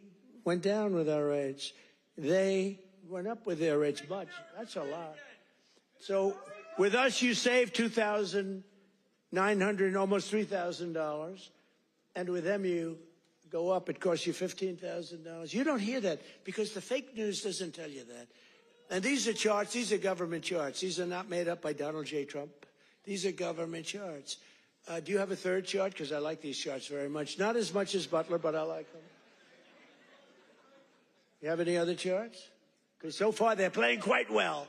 went down with our rates. They went up with their rates much. That's a lot. So, with us, you save $2,900, almost $3,000. And with them, you go up. It costs you $15,000. You don't hear that because the fake news doesn't tell you that. And these are charts. These are government charts. These are not made up by Donald J. Trump. These are government charts. Do you have a third chart? Because I like these charts very much. Not as much as Butler, but I like them. You have any other charts? Because so far they're playing quite well.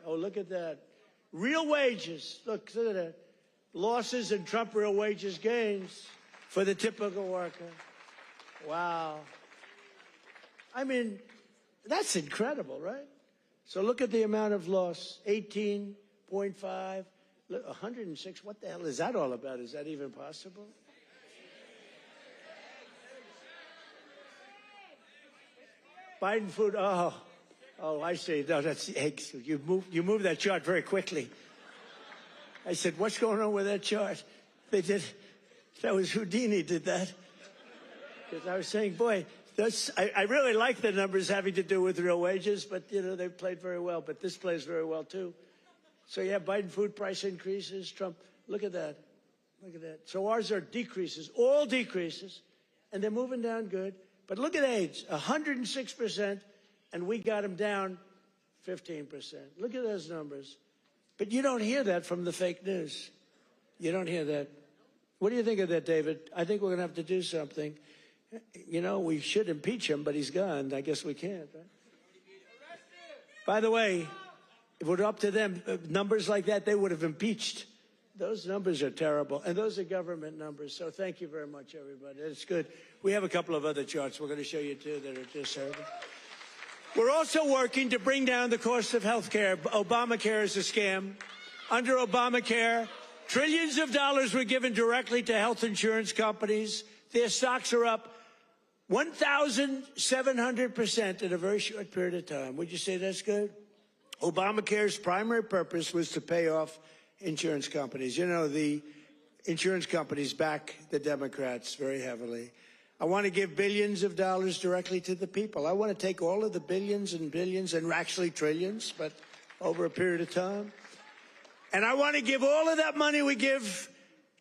Oh, look at that. Real wages. Look at that. Losses and Trump real wages gains for the typical worker. Wow. I mean, that's incredible, right? So look at the amount of loss. 18.5, 106. What the hell is that all about? Is that even possible? Biden food. Oh, I see. No, that's eggs. You moved that chart very quickly. I said, what's going on with that chart? They did. That was Houdini did that. Because I was saying, boy, I really like the numbers having to do with real wages, but, you know, they played very well. But this plays very well, too. So you have Biden food price increases, Trump. Look at that. Look at that. So ours are decreases, all decreases, and they're moving down good. But look at AIDS, 106%, and we got them down 15%. Look at those numbers. But you don't hear that from the fake news. You don't hear that. What do you think of that, David? I think we're going to have to do something. You know, we should impeach him, but he's gone. I guess we can't, right? By the way, if it were up to them, numbers like that, they would have impeached. Those numbers are terrible, and those are government numbers. So thank you very much, everybody. It's good. We have a couple of other charts we're going to show you, too, that are just terrible. We're also working to bring down the cost of health care. Obamacare is a scam. Under Obamacare, trillions of dollars were given directly to health insurance companies. Their stocks are up 1,700% in a very short period of time. Would you say that's good? Obamacare's primary purpose was to pay off insurance companies. You know, the insurance companies back the Democrats very heavily. I want to give billions of dollars directly to the people. I want to take all of the billions and billions and actually trillions, but over a period of time. And I want to give all of that money we give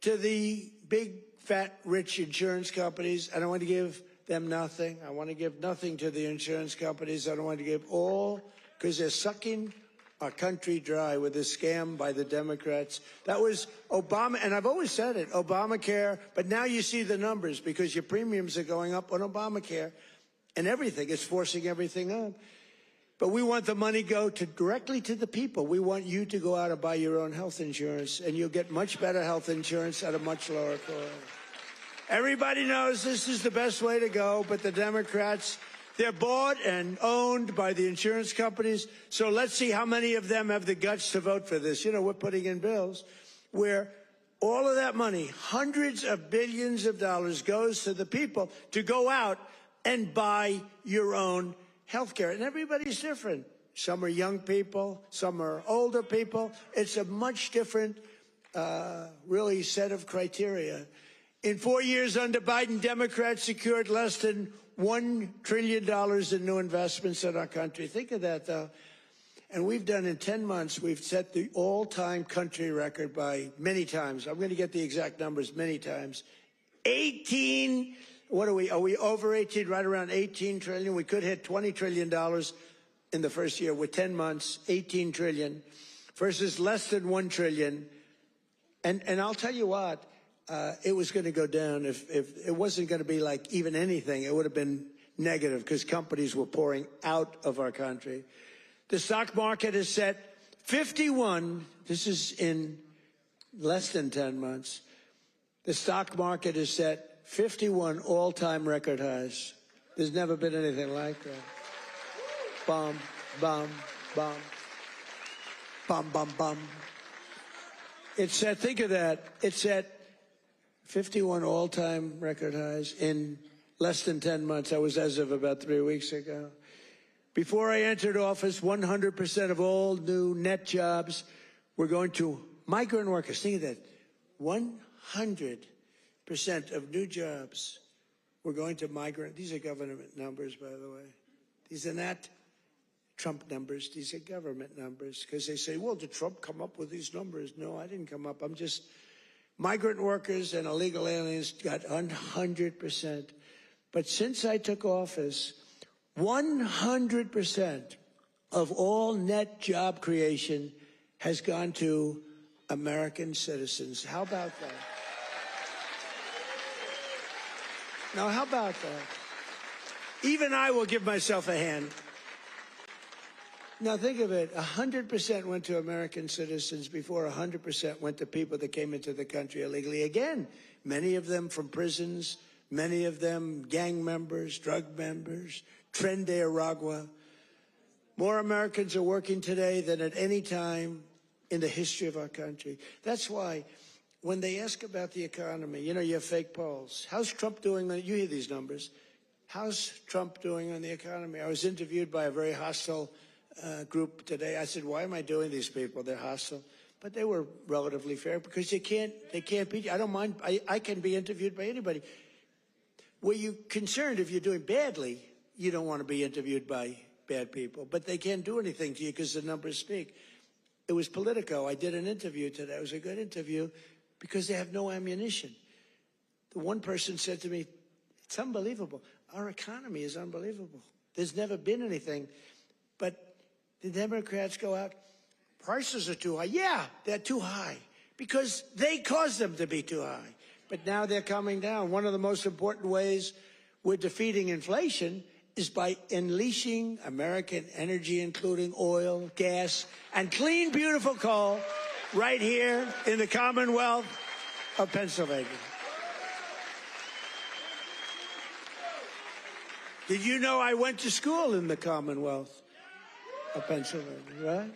to the big, fat, rich insurance companies. I don't want to give them nothing. I want to give nothing to the insurance companies. I don't want to give all, because they're sucking our country dry with this scam by the Democrats. That was Obama, and I've always said it, Obamacare, but now you see the numbers because your premiums are going up on Obamacare and everything. It's forcing everything up. But we want the money go directly to the people. We want you to go out and buy your own health insurance, and you'll get much better health insurance at a much lower cost. Everybody knows this is the best way to go, but the Democrats, they're bought and owned by the insurance companies. So let's see how many of them have the guts to vote for this. You know, we're putting in bills where all of that money, hundreds of billions of dollars, goes to the people to go out and buy your own health care. And everybody's different. Some are young people, some are older people. It's a much different, really, set of criteria. In 4 years under Biden, Democrats secured less than $1 trillion in new investments in our country. Think of that, though. And we've done in 10 months, we've set the all-time country record by many times. I'm going to get the exact numbers many times. 18, what are we over 18, right around 18 trillion? We could hit $20 trillion in the first year with 10 months, 18 trillion versus less than 1 trillion. And I'll tell you what, it was going to go down if it wasn't going to be like even anything. It would have been negative because companies were pouring out of our country. The stock market is set 51. This is in less than 10 months. The stock market is set 51 all-time record highs. There's never been anything like that. Bum, bum, bum. Bum, bum, bum. It's set, think of that. It's set 51 all-time record highs in less than 10 months. That was as of about 3 weeks ago. Before I entered office, 100% of all new net jobs were going to migrant workers. Think of that. 100% of new jobs were going to migrant. These are government numbers, by the way. These are not Trump numbers. These are government numbers. Because they say, well, did Trump come up with these numbers? No, I didn't come up. I'm just... Migrant workers and illegal aliens got 100%. But since I took office, 100% of all net job creation has gone to American citizens. How about that? Now, how about that? Even I will give myself a hand. Now, think of it. 100% went to American citizens before 100% went to people that came into the country illegally. Again, many of them from prisons, many of them gang members, drug members, Tren de Aragua. More Americans are working today than at any time in the history of our country. That's why when they ask about the economy, you know, you have fake polls. How's Trump doing? You hear these numbers. How's Trump doing on the economy? I was interviewed by a very hostile group today. I said, why am I doing these people? They're hostile. But they were relatively fair because they can't beat you. I don't mind. I can be interviewed by anybody. Were you concerned if you're doing badly, you don't want to be interviewed by bad people. But they can't do anything to you because the numbers speak. It was Politico. I did an interview today. It was a good interview because they have no ammunition. The one person said to me, it's unbelievable. Our economy is unbelievable. There's never been anything. But the Democrats go out, prices are too high. Yeah, they're too high because they caused them to be too high. But now they're coming down. One of the most important ways we're defeating inflation is by unleashing American energy, including oil, gas, and clean, beautiful coal right here in the Commonwealth of Pennsylvania. Did you know I went to school in the Commonwealth of Pennsylvania, right?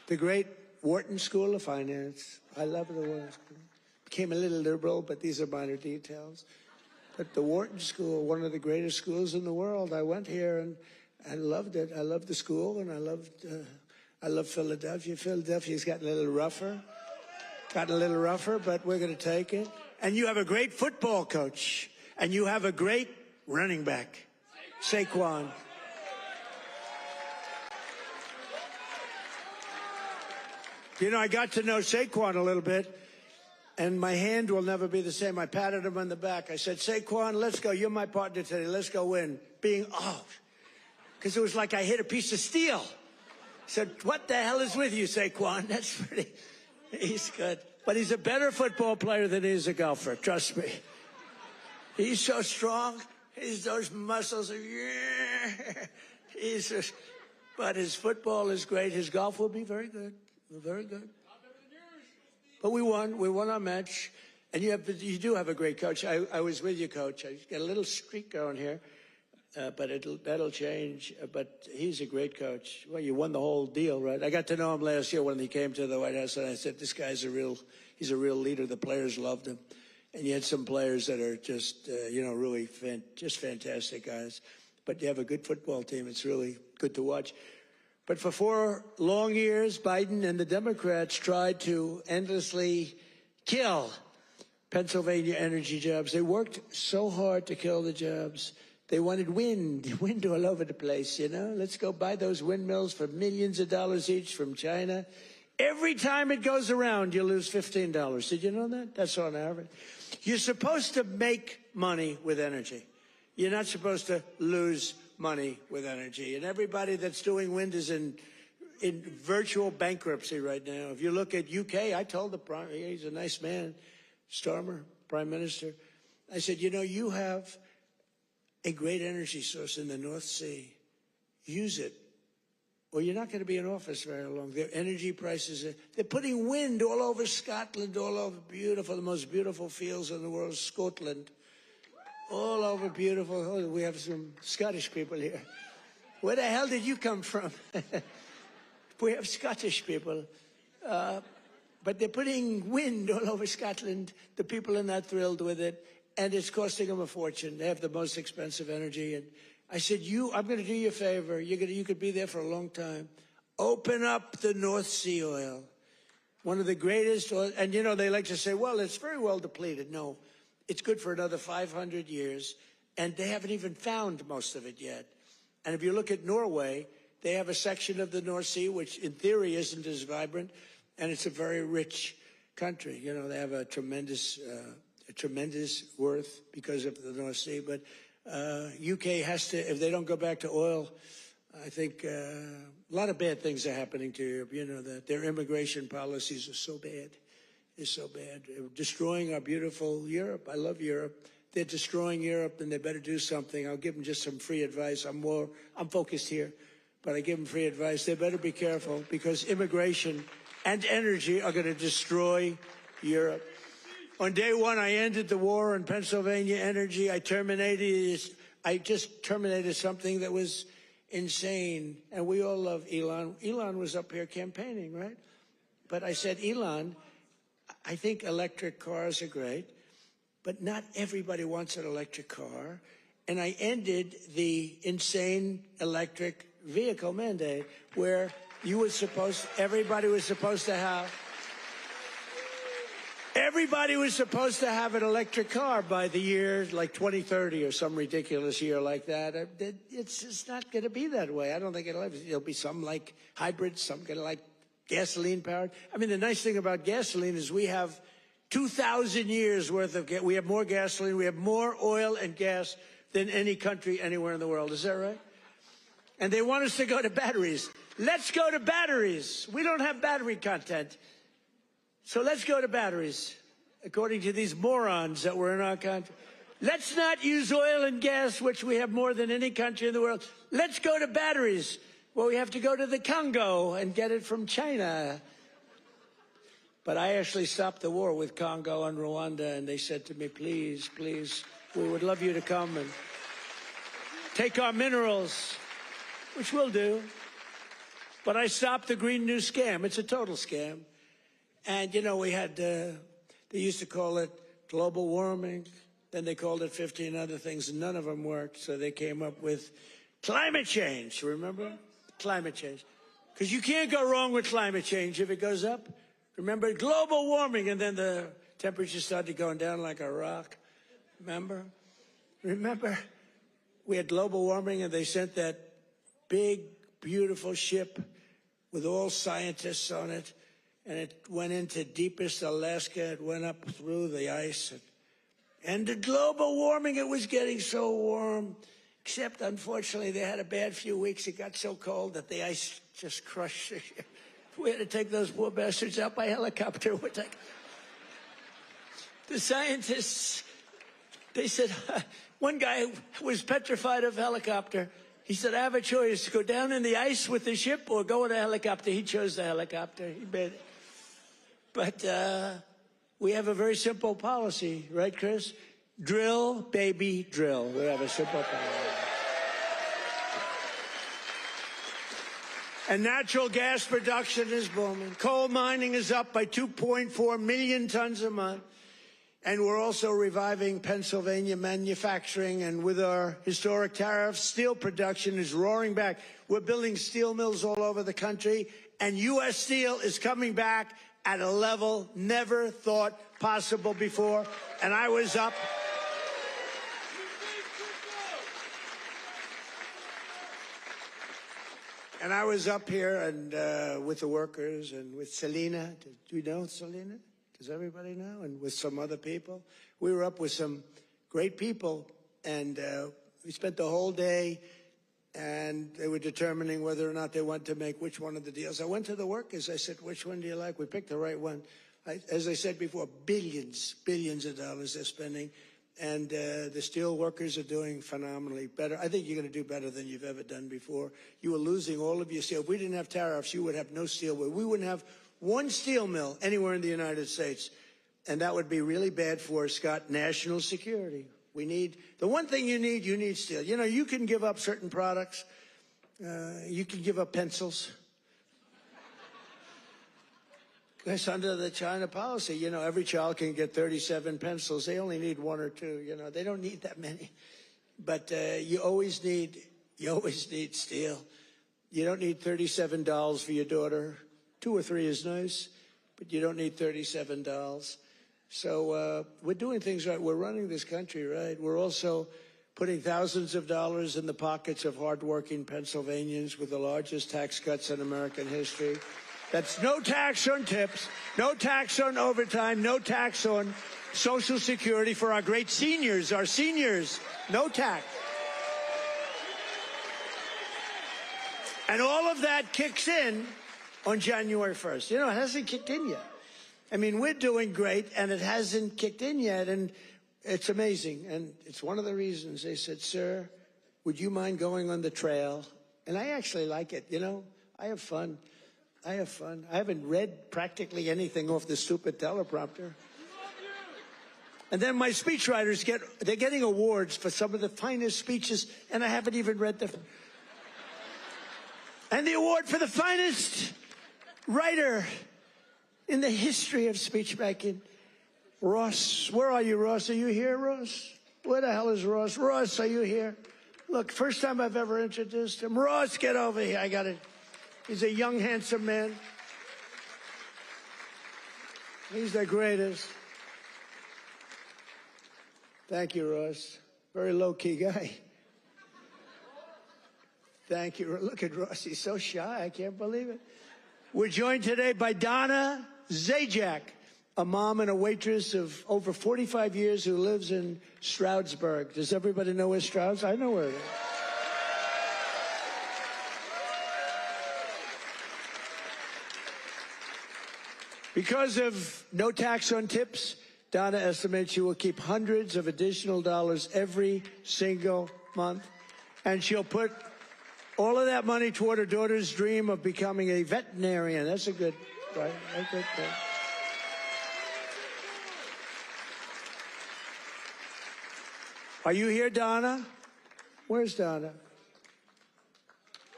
The great Wharton School of Finance. I love the Wharton School. Became a little liberal, but these are minor details. But the Wharton School, one of the greatest schools in the world. I went here and I loved it. I loved the school, and I love Philadelphia. Philadelphia's gotten a little rougher. But we're going to take it. And you have a great football coach, and you have a great running back, Saquon. You know, I got to know Saquon a little bit, and my hand will never be the same. I patted him on the back. I said, Saquon, let's go. You're my partner today. Let's go win. Because it was like I hit a piece of steel. I said, what the hell is with you, Saquon? That's pretty, he's good. But he's a better football player than he is a golfer, trust me. He's so strong. He's those muscles. He's just, but his football is great. His golf will be very good. Very good. But we won. We won our match. And you do have a great coach. I was with you, Coach. I got a little streak going here. But that'll change. But he's a great coach. Well, you won the whole deal, right? I got to know him last year when he came to the White House, and I said, this guy's he's a real leader. The players loved him. And you had some players that are just, really just fantastic guys. But you have a good football team. It's really good to watch. But for 4 long years, Biden and the Democrats tried to endlessly kill Pennsylvania energy jobs. They worked so hard to kill the jobs. They wanted wind all over the place, Let's go buy those windmills for millions of dollars each from China. Every time it goes around, you lose $15. Did you know that? That's on average. You're supposed to make money with energy. You're not supposed to lose money with energy. And everybody that's doing wind is in virtual bankruptcy right now. If you look at UK, I told he's a nice man, Starmer, Prime Minister. I said, you have a great energy source in the North Sea. Use it, or you're not going to be in office very long. Their energy prices, they're putting wind all over Scotland, all over the most beautiful fields in the world, Scotland. All over beautiful. Oh, we have some Scottish people here. Where the hell did you come from? We have Scottish people. But they're putting wind all over Scotland. The people are not thrilled with it. And it's costing them a fortune. They have the most expensive energy. And I said, I'm going to do you a favor. You could be there for a long time. Open up the North Sea oil. One of the greatest oil. And, they like to say, well, it's very well depleted. No. It's good for another 500 years, and they haven't even found most of it yet. And if you look at Norway, they have a section of the North Sea, which in theory isn't as vibrant, and it's a very rich country. They have a tremendous worth because of the North Sea. But UK has to, if they don't go back to oil, I think a lot of bad things are happening to Europe. That their immigration policies are so bad. Is so bad. They're destroying our beautiful Europe. I love Europe. They're destroying Europe, and they better do something. I'll give them just some free advice. I'm focused here, but I give them free advice. They better be careful because immigration and energy are going to destroy Europe. On day one, I ended the war on Pennsylvania energy. I just terminated something that was insane. And we all love Elon. Elon was up here campaigning, right? But I said, Elon, I think electric cars are great, but not everybody wants an electric car. And I ended the insane electric vehicle mandate where everybody was supposed to have an electric car by the year like 2030 or some ridiculous year like that. It's just not going to be that way. I don't think it'll be some like hybrids, some kind of like gasoline powered. I mean, the nice thing about gasoline is we have 2,000 years worth of we have more gasoline, we have more oil and gas than any country anywhere in the world. Is that right? And they want us to go to batteries. Let's go to batteries. We don't have battery content. So let's go to batteries, according to these morons that were in our country. Let's not use oil and gas, which we have more than any country in the world. Let's go to batteries. Well, we have to go to the Congo and get it from China. But I actually stopped the war with Congo and Rwanda, and they said to me, please, please, we would love you to come and take our minerals, which we'll do. But I stopped the Green New Scam. It's a total scam. And, we had, they used to call it global warming. Then they called it 15 other things, and none of them worked. So they came up with climate change, remember? Climate change. Because you can't go wrong with climate change if it goes up. Remember, global warming, and then the temperature started going down like a rock. Remember? We had global warming, and they sent that big, beautiful ship with all scientists on it. and it went into deepest Alaska. It went up through the ice. And the global warming, it was getting so warm. Except, unfortunately, they had a bad few weeks. It got so cold that the ice just crushed. We had to take those poor bastards out by helicopter. The scientists, they said, one guy was petrified of helicopter. He said, I have a choice, go down in the ice with the ship or go in a helicopter. He chose the helicopter. He made it. But we have a very simple policy, right, Chris? Drill, baby, drill. We have a simple policy. And natural gas production is booming. Coal mining is up by 2.4 million tons a month. And we're also reviving Pennsylvania manufacturing. And with our historic tariffs, steel production is roaring back. We're building steel mills all over the country. And U.S. Steel is coming back at a level never thought possible before. And I was up. And I was up here and with the workers and with Selena. Do you know Selena? Does everybody know? And with some other people. We were up with some great people, and we spent the whole day, and they were determining whether or not they want to make which one of the deals. I went to the workers. I said, which one do you like? We picked the right one. As I said before, billions of dollars they're spending, and the steel workers are doing phenomenally better. I think you're going to do better than you've ever done before. You were losing all of your steel. If we didn't have tariffs, you would have no steel. We wouldn't have one steel mill anywhere in the United States. And that would be really bad for, Scott, national security. We need, the one thing you need steel. You know, you can give up certain products. You can give up pencils. Because under the China policy, you know, every child can get 37 pencils. They only need one or two, you know. They don't need that many. But you always need steel. You don't need $37 for your daughter. 2 or 3 is nice, but you don't need $37. So we're doing things right. We're running this country right. We're also putting thousands of dollars in the pockets of hardworking Pennsylvanians with the largest tax cuts in American history. That's no tax on tips, no tax on overtime, no tax on Social Security for our great seniors, no tax. And all of that kicks in on January 1st. You know, it hasn't kicked in yet. I mean, we're doing great, and it hasn't kicked in yet, and it's amazing. And it's one of the reasons they said, sir, would you mind going on the trail? And I actually like it, you know. I have fun. I haven't read practically anything off the stupid teleprompter. And then my speechwriters they're getting awards for some of the finest speeches, and I haven't even read them. And the award for the finest writer in the history of speechmaking, Ross. Where are you, Ross? Are you here, Ross? Where the hell is Ross? Ross, are you here? Look, first time I've ever introduced him. Ross, get over here. I got it. He's a young, handsome man. He's the greatest. Thank you, Ross. Very low-key guy. Thank you. Look at Ross. He's so shy. I can't believe it. We're joined today by Donna Zajac, a mom and a waitress of over 45 years who lives in Stroudsburg. Does everybody know where Strouds? I know where it is. Because of no tax on tips, Donna estimates she will keep hundreds of additional dollars every single month, and she'll put all of that money toward her daughter's dream of becoming a veterinarian. That's a good, right? A good thing. Are you here, Donna? Where's Donna?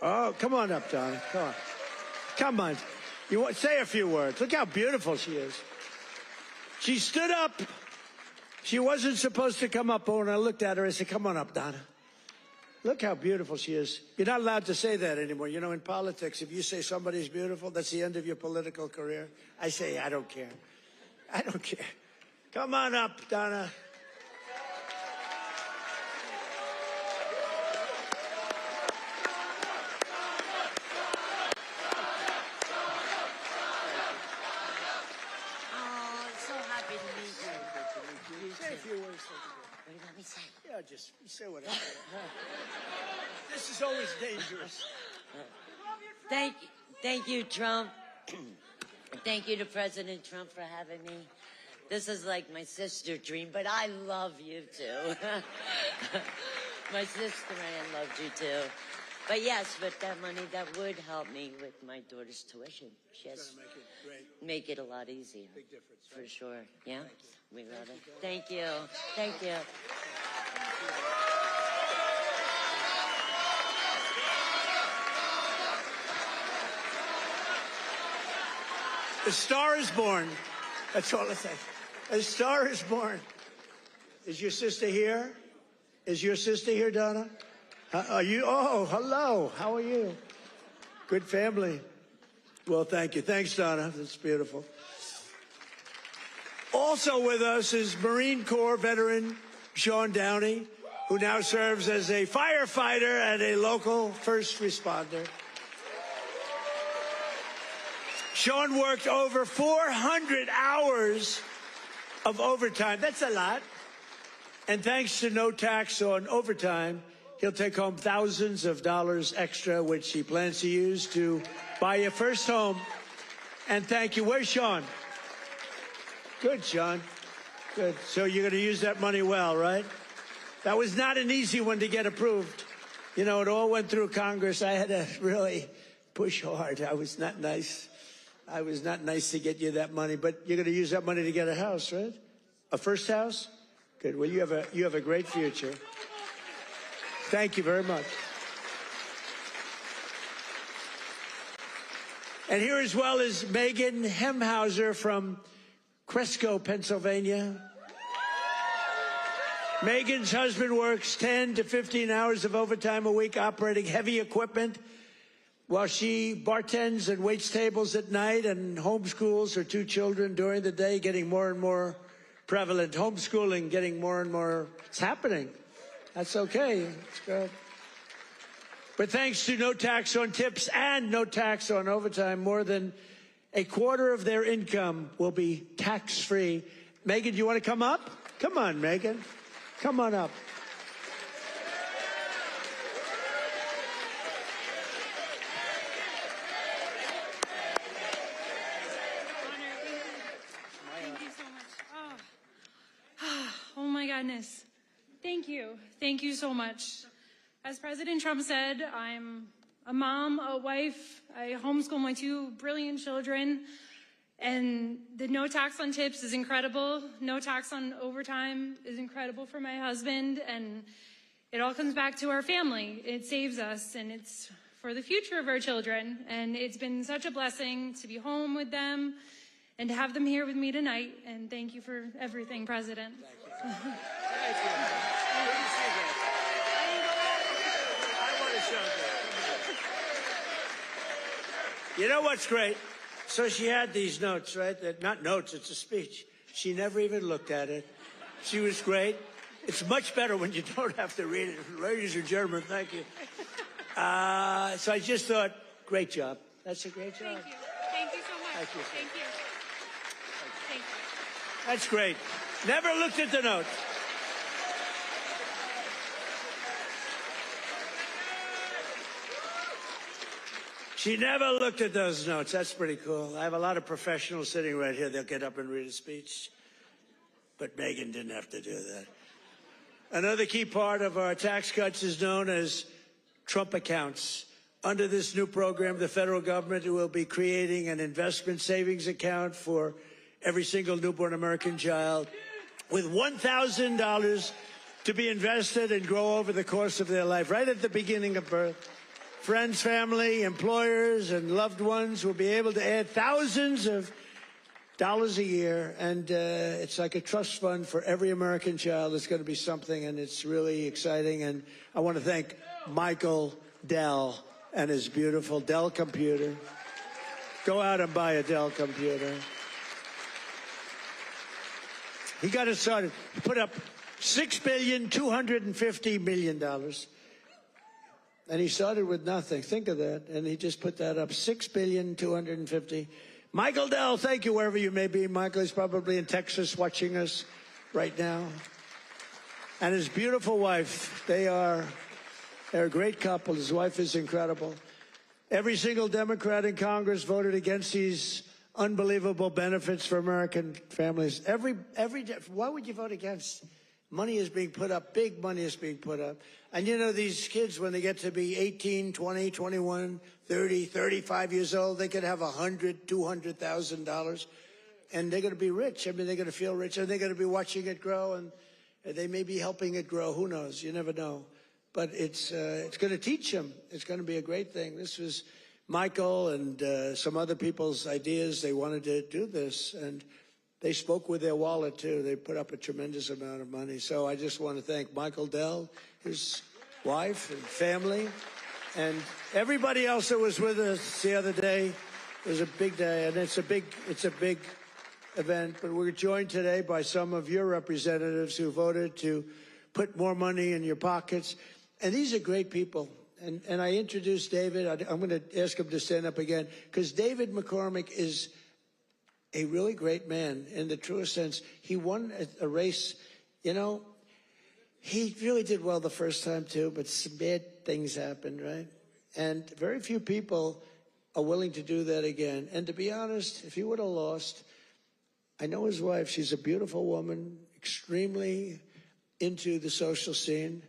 Oh, come on up, Donna. Come on. Come on. You want, say a few words. Look how beautiful she is. She stood up. She wasn't supposed to come up, but when I looked at her, I said, come on up, Donna. Look how beautiful she is. You're not allowed to say that anymore. You know, in politics, if you say somebody's beautiful, that's the end of your political career. I say, I don't care. I don't care. Come on up, Donna. Just say whatever. This is always dangerous. Thank you, Trump. Thank you to President Trump for having me. This is like my sister dream, but I love you too. My sister Ann loved you too. But yes, with that money, that would help me with my daughter's tuition. Yes, make it a lot easier. Big difference, for sure. Yeah, we love it. Thank you. A star is born. That's all I say. A star is born. Is your sister here? Is your sister here, Donna? Are you? Oh, hello. How are you? Good family. Well, thank you. Thanks, Donna. That's beautiful. Also with us is Marine Corps veteran Sean Downey, who now serves as a firefighter and a local first responder. Sean worked over 400 hours of overtime. That's a lot. And thanks to no tax on overtime, he'll take home thousands of dollars extra, which he plans to use to buy a first home. And thank you. Where's Sean? Good, Sean. Good. So you're going to use that money well, right? That was not an easy one to get approved. You know, it all went through Congress. I had to really push hard. I was not nice. I was not nice to get you that money, but you're going to use that money to get a house, right? A first house? Good. Well, you have a great future. Thank you very much. And here as well is Megan Hemhauser from Cresco, Pennsylvania. Megan's husband works 10 to 15 hours of overtime a week operating heavy equipment while she bartends and waits tables at night and homeschools her two children during the day, getting more and more prevalent. Homeschooling getting more and more. It's happening. That's okay. It's good. But thanks to no tax on tips and no tax on overtime, more than a quarter of their income will be tax-free. Megan, do you want to come up? Come on, Megan. Come on up. Thank you so much. Oh my goodness. Thank you. Thank you so much. As President Trump said, I'm a mom, a wife. I homeschool my two brilliant children. And the no tax on tips is incredible. No tax on overtime is incredible for my husband. And it all comes back to our family. It saves us, and it's for the future of our children. And it's been such a blessing to be home with them and to have them here with me tonight. And thank you for everything, President. Thank you. Thank you. Good to see that. I want to show that. You know what's great? So she had these notes, right? Not notes, it's a speech. She never even looked at it. She was great. It's much better when you don't have to read it. Ladies and gentlemen, thank you. So I just thought, great job. That's a great job. Thank you. Thank you so much. Thank you. Thank you. Thank you. That's great. Never looked at the notes. She never looked at those notes. That's pretty cool. I have a lot of professionals sitting right here. They'll get up and read a speech. But Megan didn't have to do that. Another key part of our tax cuts is known as Trump accounts. Under this new program, the federal government will be creating an investment savings account for every single newborn American child with $1,000 to be invested and grow over the course of their life, right at the beginning of birth. Friends, family, employers, and loved ones will be able to add thousands of dollars a year, and it's like a trust fund for every American child. It's going to be something, and it's really exciting. And I want to thank Michael Dell and his beautiful Dell computer. Go out and buy a Dell computer. He got it started. He put up $6.25 billion. And he started with nothing. Think of that. And he just put that up, $6.25 billion. Michael Dell, thank you wherever you may be. Michael is probably in Texas watching us right now. and his beautiful wife. They're a great couple. His wife is incredible. Every single Democrat in Congress voted against these unbelievable benefits for American families. Why would you vote against? Money is being put up. Big money is being put up. And you know, these kids, when they get to be 18, 20, 21, 30, 35 years old, they could have $100,000, $200,000, and they're going to be rich. I mean, they're going to feel rich, and they're going to be watching it grow, and they may be helping it grow. Who knows? You never know. But it's going to teach them. It's going to be a great thing. This was Michael and some other people's ideas. They wanted to do this, and they spoke with their wallet, too. They put up a tremendous amount of money. So I just want to thank Michael Dell, his wife and family, and everybody else that was with us the other day. It was a big day, and it's a big event. But we're joined today by some of your representatives who voted to put more money in your pockets. And these are great people. And I introduced David. I'm going to ask him to stand up again, because David McCormick is a really great man in the truest sense. He won a race. You know, he really did well the first time, too, but some bad things happened, right? And very few people are willing to do that again. And to be honest, if he would have lost, I know his wife. She's a beautiful woman, extremely into the social scene,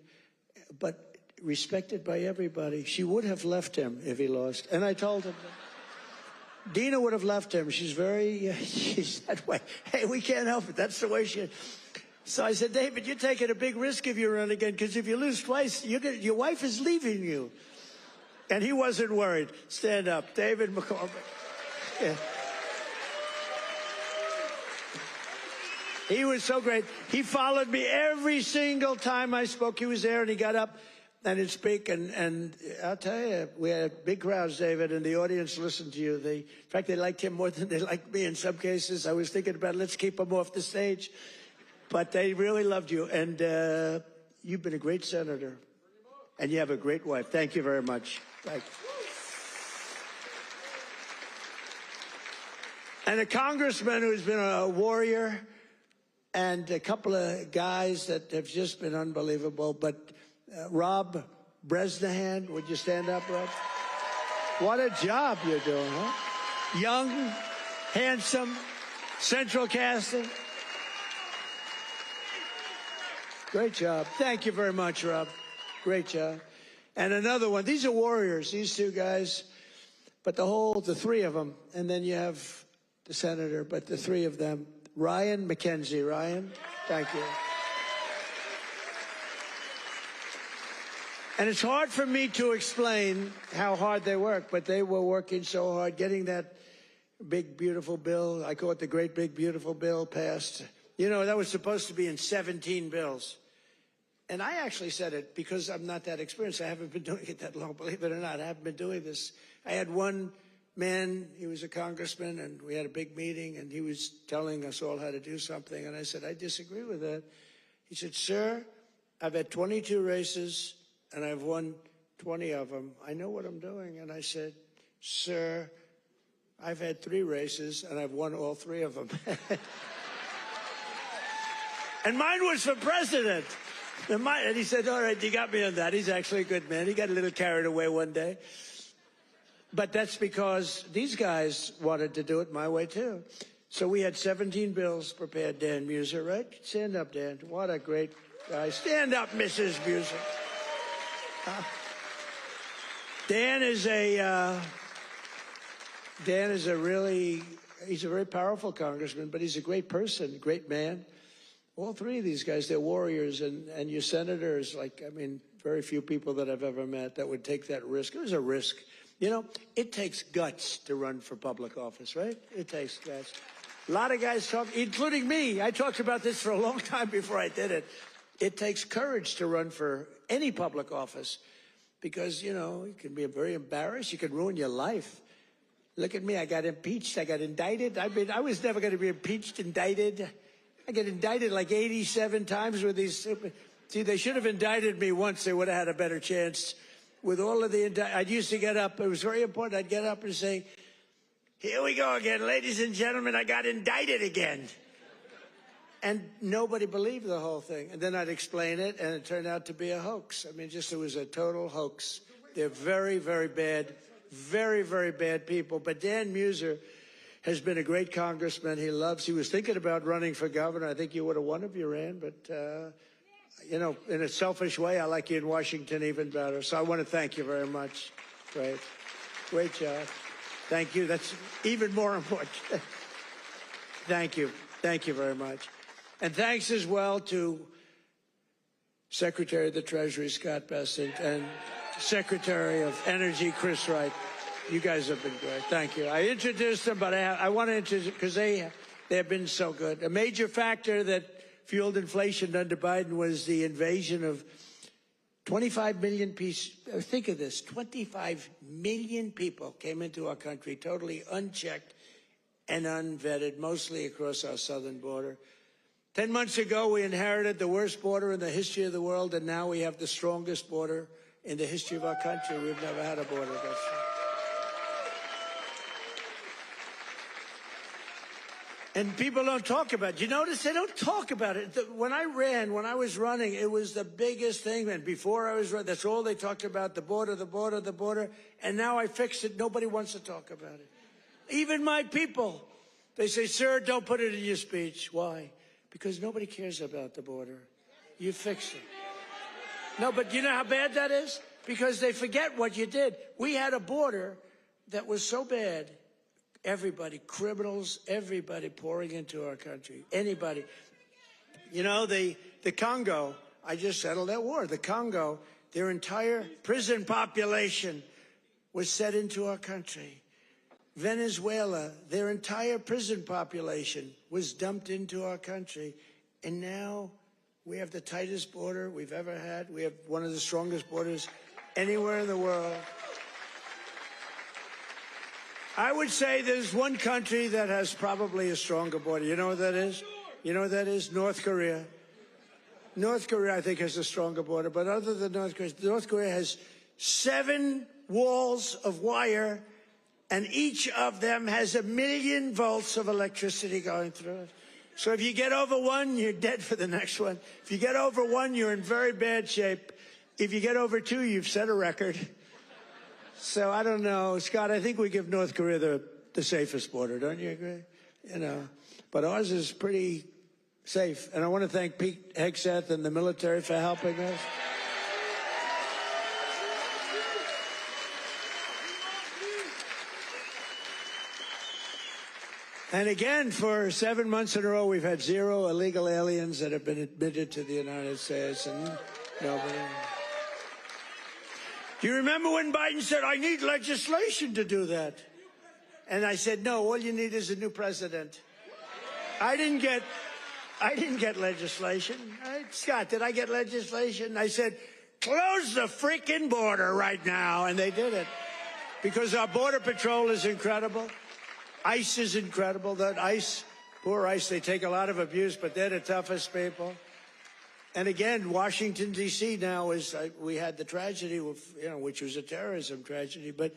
but respected by everybody. She would have left him if he lost. And I told him that. Dina would have left him. She's that way. Hey, we can't help it. That's the way she is. So I said, David, you're taking a big risk if you run again, because if you lose twice, your wife is leaving you. And he wasn't worried. Stand up. David McCormick. Yeah. He was so great. He followed me every single time I spoke. He was there, and he got up and he'd speak. And I'll tell you, we had big crowds, David, and the audience listened to you. In fact, they liked him more than they liked me in some cases. I was thinking about, let's keep him off the stage. But they really loved you. And you've been a great senator. And you have a great wife. Thank you very much. Thank you. And a congressman who's been a warrior, and a couple of guys that have just been unbelievable. But Rob Bresnahan, would you stand up, Rob? What a job you're doing, huh? Young, handsome, central casting. Great job. Thank you very much, Rob. Great job. And another one. These are warriors, these two guys. But the three of them. And then you have the senator, but the three of them. Ryan McKenzie. Ryan, thank you. And it's hard for me to explain how hard they work, but they were working so hard getting that big, beautiful bill. I call it the great, big, beautiful bill passed. You know, that was supposed to be in 17 bills. And I actually said it because I'm not that experienced. I haven't been doing it that long, believe it or not. I haven't been doing this. I had one man, he was a congressman, and we had a big meeting, and he was telling us all how to do something. And I said, I disagree with that. He said, sir, I've had 22 races, and I've won 20 of them. I know what I'm doing. And I said, sir, I've had 3 races, and I've won all 3 of them. And mine was for president. And he said, all right, you got me on that. He's actually a good man. He got a little carried away one day. But that's because these guys wanted to do it my way, too. So we had 17 bills prepared. Dan Muser, right? Stand up, Dan. What a great guy. Stand up, Mrs. Muser. Dan is he's a very powerful congressman, but he's a great person, great man. All 3 of these guys, they're warriors, and your senators, very few people that I've ever met that would take that risk. It was a risk. You know, it takes guts to run for public office, right? It takes guts. A lot of guys talk, including me. I talked about this for a long time before I did it. It takes courage to run for any public office because, you know, you can be very embarrassed. You can ruin your life. Look at me. I got impeached. I got indicted. I was never going to be impeached, indicted. I get indicted like 87 times with these stupid. See, they should have indicted me once. They would have had a better chance. With all of the I'd used to get up. It was very important. I'd get up and say, here we go again. Ladies and gentlemen, I got indicted again. And nobody believed the whole thing. And then I'd explain it, and it turned out to be a hoax. I mean, it was a total hoax. They're very, very bad, very, very bad people. But Dan Muser has been a great congressman. He was thinking about running for governor. I think you would have won if you ran. But, you know, in a selfish way, I like you in Washington even better. So I want to thank you very much. Great. Great job. Thank you. That's even more important. Thank you. Thank you very much. And thanks as well to Secretary of the Treasury, Scott Bessent, and Secretary of Energy, Chris Wright. You guys have been great. Thank you. I introduced them, but I want to introduce because they have been so good. A major factor that fueled inflation under Biden was the invasion of 25 million people. Think of this. 25 million people came into our country totally unchecked and unvetted, mostly across our southern border. 10 months ago, we inherited the worst border in the history of the world, and now we have the strongest border in the history of our country. We've never had a border this strong. And people don't talk about it. You notice they don't talk about it. When I was running, it was the biggest thing. And before I was running, that's all they talked about, the border, the border, the border. And now I fixed it. Nobody wants to talk about it. Even my people. They say, sir, don't put it in your speech. Why? Because nobody cares about the border. You fixed it. No, but you know how bad that is? Because they forget what you did. We had a border that was so bad. Everybody, criminals, everybody pouring into our country. Anybody. You know, the Congo, I just settled that war. The Congo, their entire prison population was set into our country. Venezuela, their entire prison population was dumped into our country. And now we have the tightest border we've ever had. We have one of the strongest borders anywhere in the world. I would say there's one country that has probably a stronger border. You know what that is? You know what that is? North Korea. North Korea, I think, has a stronger border. But other than North Korea has 7 walls of wire, and each of them has 1 million volts of electricity going through it. So if you get over one, you're dead for the next one. If you get over one, you're in very bad shape. If you get over 2, you've set a record. So I don't know, Scott, I think we give North Korea the safest border. Don't you agree? You know, but ours is pretty safe. And I want to thank Pete Hegseth and the military for helping us. And again, for 7 months in a row, we've had 0 illegal aliens that have been admitted to the United States, and nobody. Do you remember when Biden said, I need legislation to do that? And I said, no, all you need is a new president. I didn't get legislation. Scott, did I get legislation? I said, close the freaking border right now. And they did it. Because our Border Patrol is incredible. ICE is incredible. That ICE, poor ICE, they take a lot of abuse, but they're the toughest people. And again, Washington, D.C. now is, we had the tragedy, which was a terrorism tragedy, but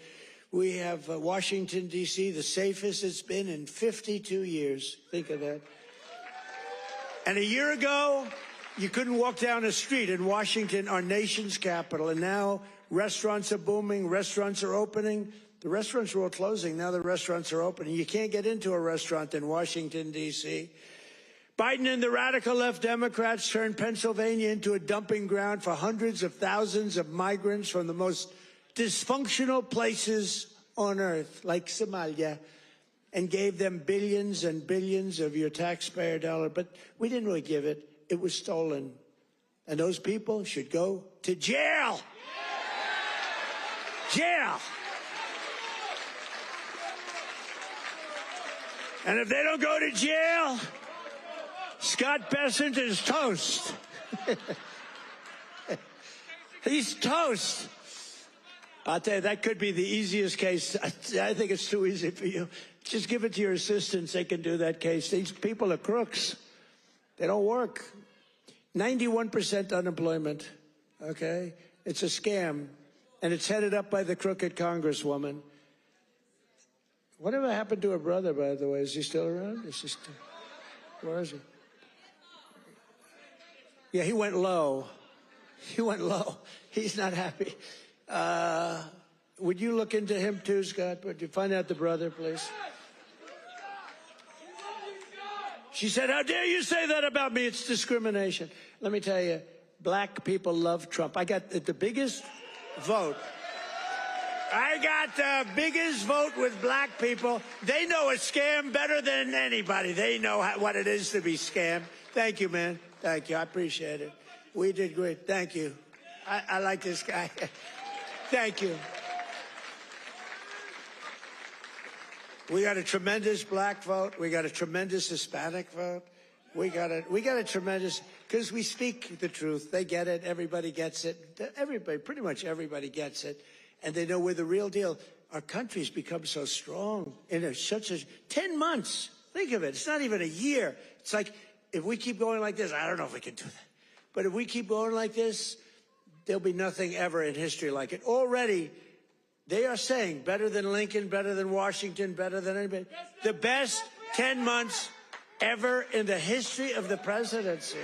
we have Washington, D.C., the safest it's been in 52 years. Think of that. And a year ago, you couldn't walk down a street in Washington, our nation's capital, and now restaurants are booming, restaurants are opening. The restaurants were all closing, now the restaurants are opening. You can't get into a restaurant in Washington, D.C., Biden and the radical left Democrats turned Pennsylvania into a dumping ground for hundreds of thousands of migrants from the most dysfunctional places on earth, like Somalia, and gave them billions and billions of your taxpayer dollar. But we didn't really give it. It was stolen. And those people should go to jail. Jail. And if they don't go to jail, Scott Bessent is toast. He's toast. I'll tell you, that could be the easiest case. I think it's too easy for you. Just give it to your assistants. They can do that case. These people are crooks. They don't work. 91% unemployment, okay? It's a scam, and it's headed up by the crooked Congresswoman. Whatever happened to her brother, by the way? Is he still around? Where is he? Yeah, he went low. He went low. He's not happy. Would you look into him too, Scott? Would you find out the brother, please? She said, how dare you say that about me? It's discrimination. Let me tell you, black people love Trump. I got the biggest vote. I got the biggest vote with black people. They know a scam better than anybody. They know what it is to be scammed. Thank you, man. Thank you. I appreciate it. We did great. Thank you. I like this guy. Thank you. We got a tremendous black vote. We got a tremendous Hispanic vote. We got a tremendous, because we speak the truth. They get it. Everybody gets it. Everybody, pretty much everybody gets it. And they know we're the real deal. Our country's become so strong in such a 10 months. Think of it. It's not even a year. It's like, if we keep going like this, I don't know if we can do that. But if we keep going like this, there'll be nothing ever in history like it. Already, they are saying better than Lincoln, better than Washington, better than anybody. The best 10 months ever in the history of the presidency.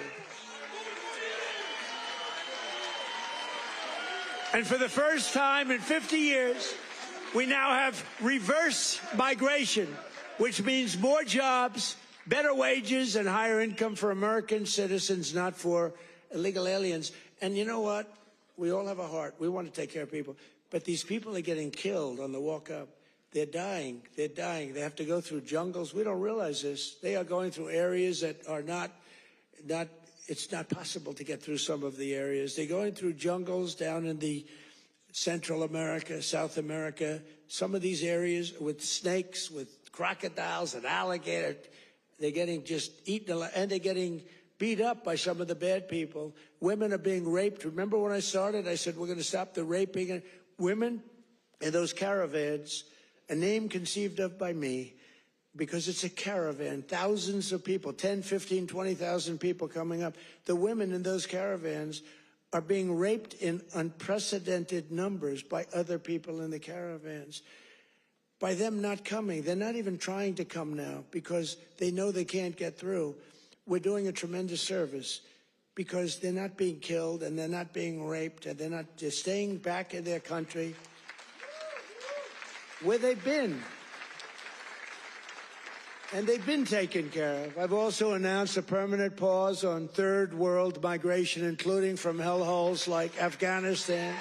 And for the first time in 50 years, we now have reverse migration, which means more jobs, better wages, and higher income for American citizens, not for illegal aliens. And you know what? We all have a heart. We want to take care of people. But these people are getting killed on the walk up. They're dying. They're dying. They have to go through jungles. We don't realize this. They are going through areas that are not it's not possible to get through some of the areas. They're going through jungles down in the Central America, South America, some of these areas with snakes, with crocodiles and alligators. They're getting just eaten, and they're getting beat up by some of the bad people. Women are being raped. Remember when I started, I said we're going to stop the raping. Women in those caravans, a name conceived of by me, because it's a caravan, thousands of people, 10, 15, 20,000 people coming up. The women in those caravans are being raped in unprecedented numbers by other people in the caravans. By them not coming, they're not even trying to come now because they know they can't get through. We're doing a tremendous service because they're not being killed and they're not being raped and they're staying back in their country where they've been. And they've been taken care of. I've also announced a permanent pause on third world migration, including from hellholes like Afghanistan,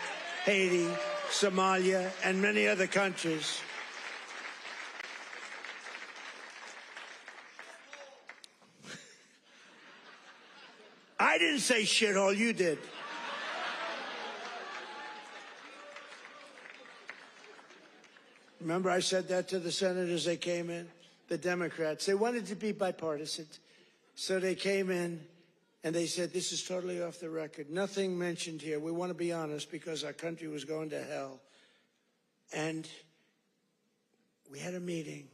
Haiti, Somalia, and many other countries. I didn't say shithole, you did. Remember I said that to the senators, they came in? The Democrats. They wanted to be bipartisan. So they came in and they said, this is totally off the record. Nothing mentioned here. We want to be honest because our country was going to hell. And we had a meeting.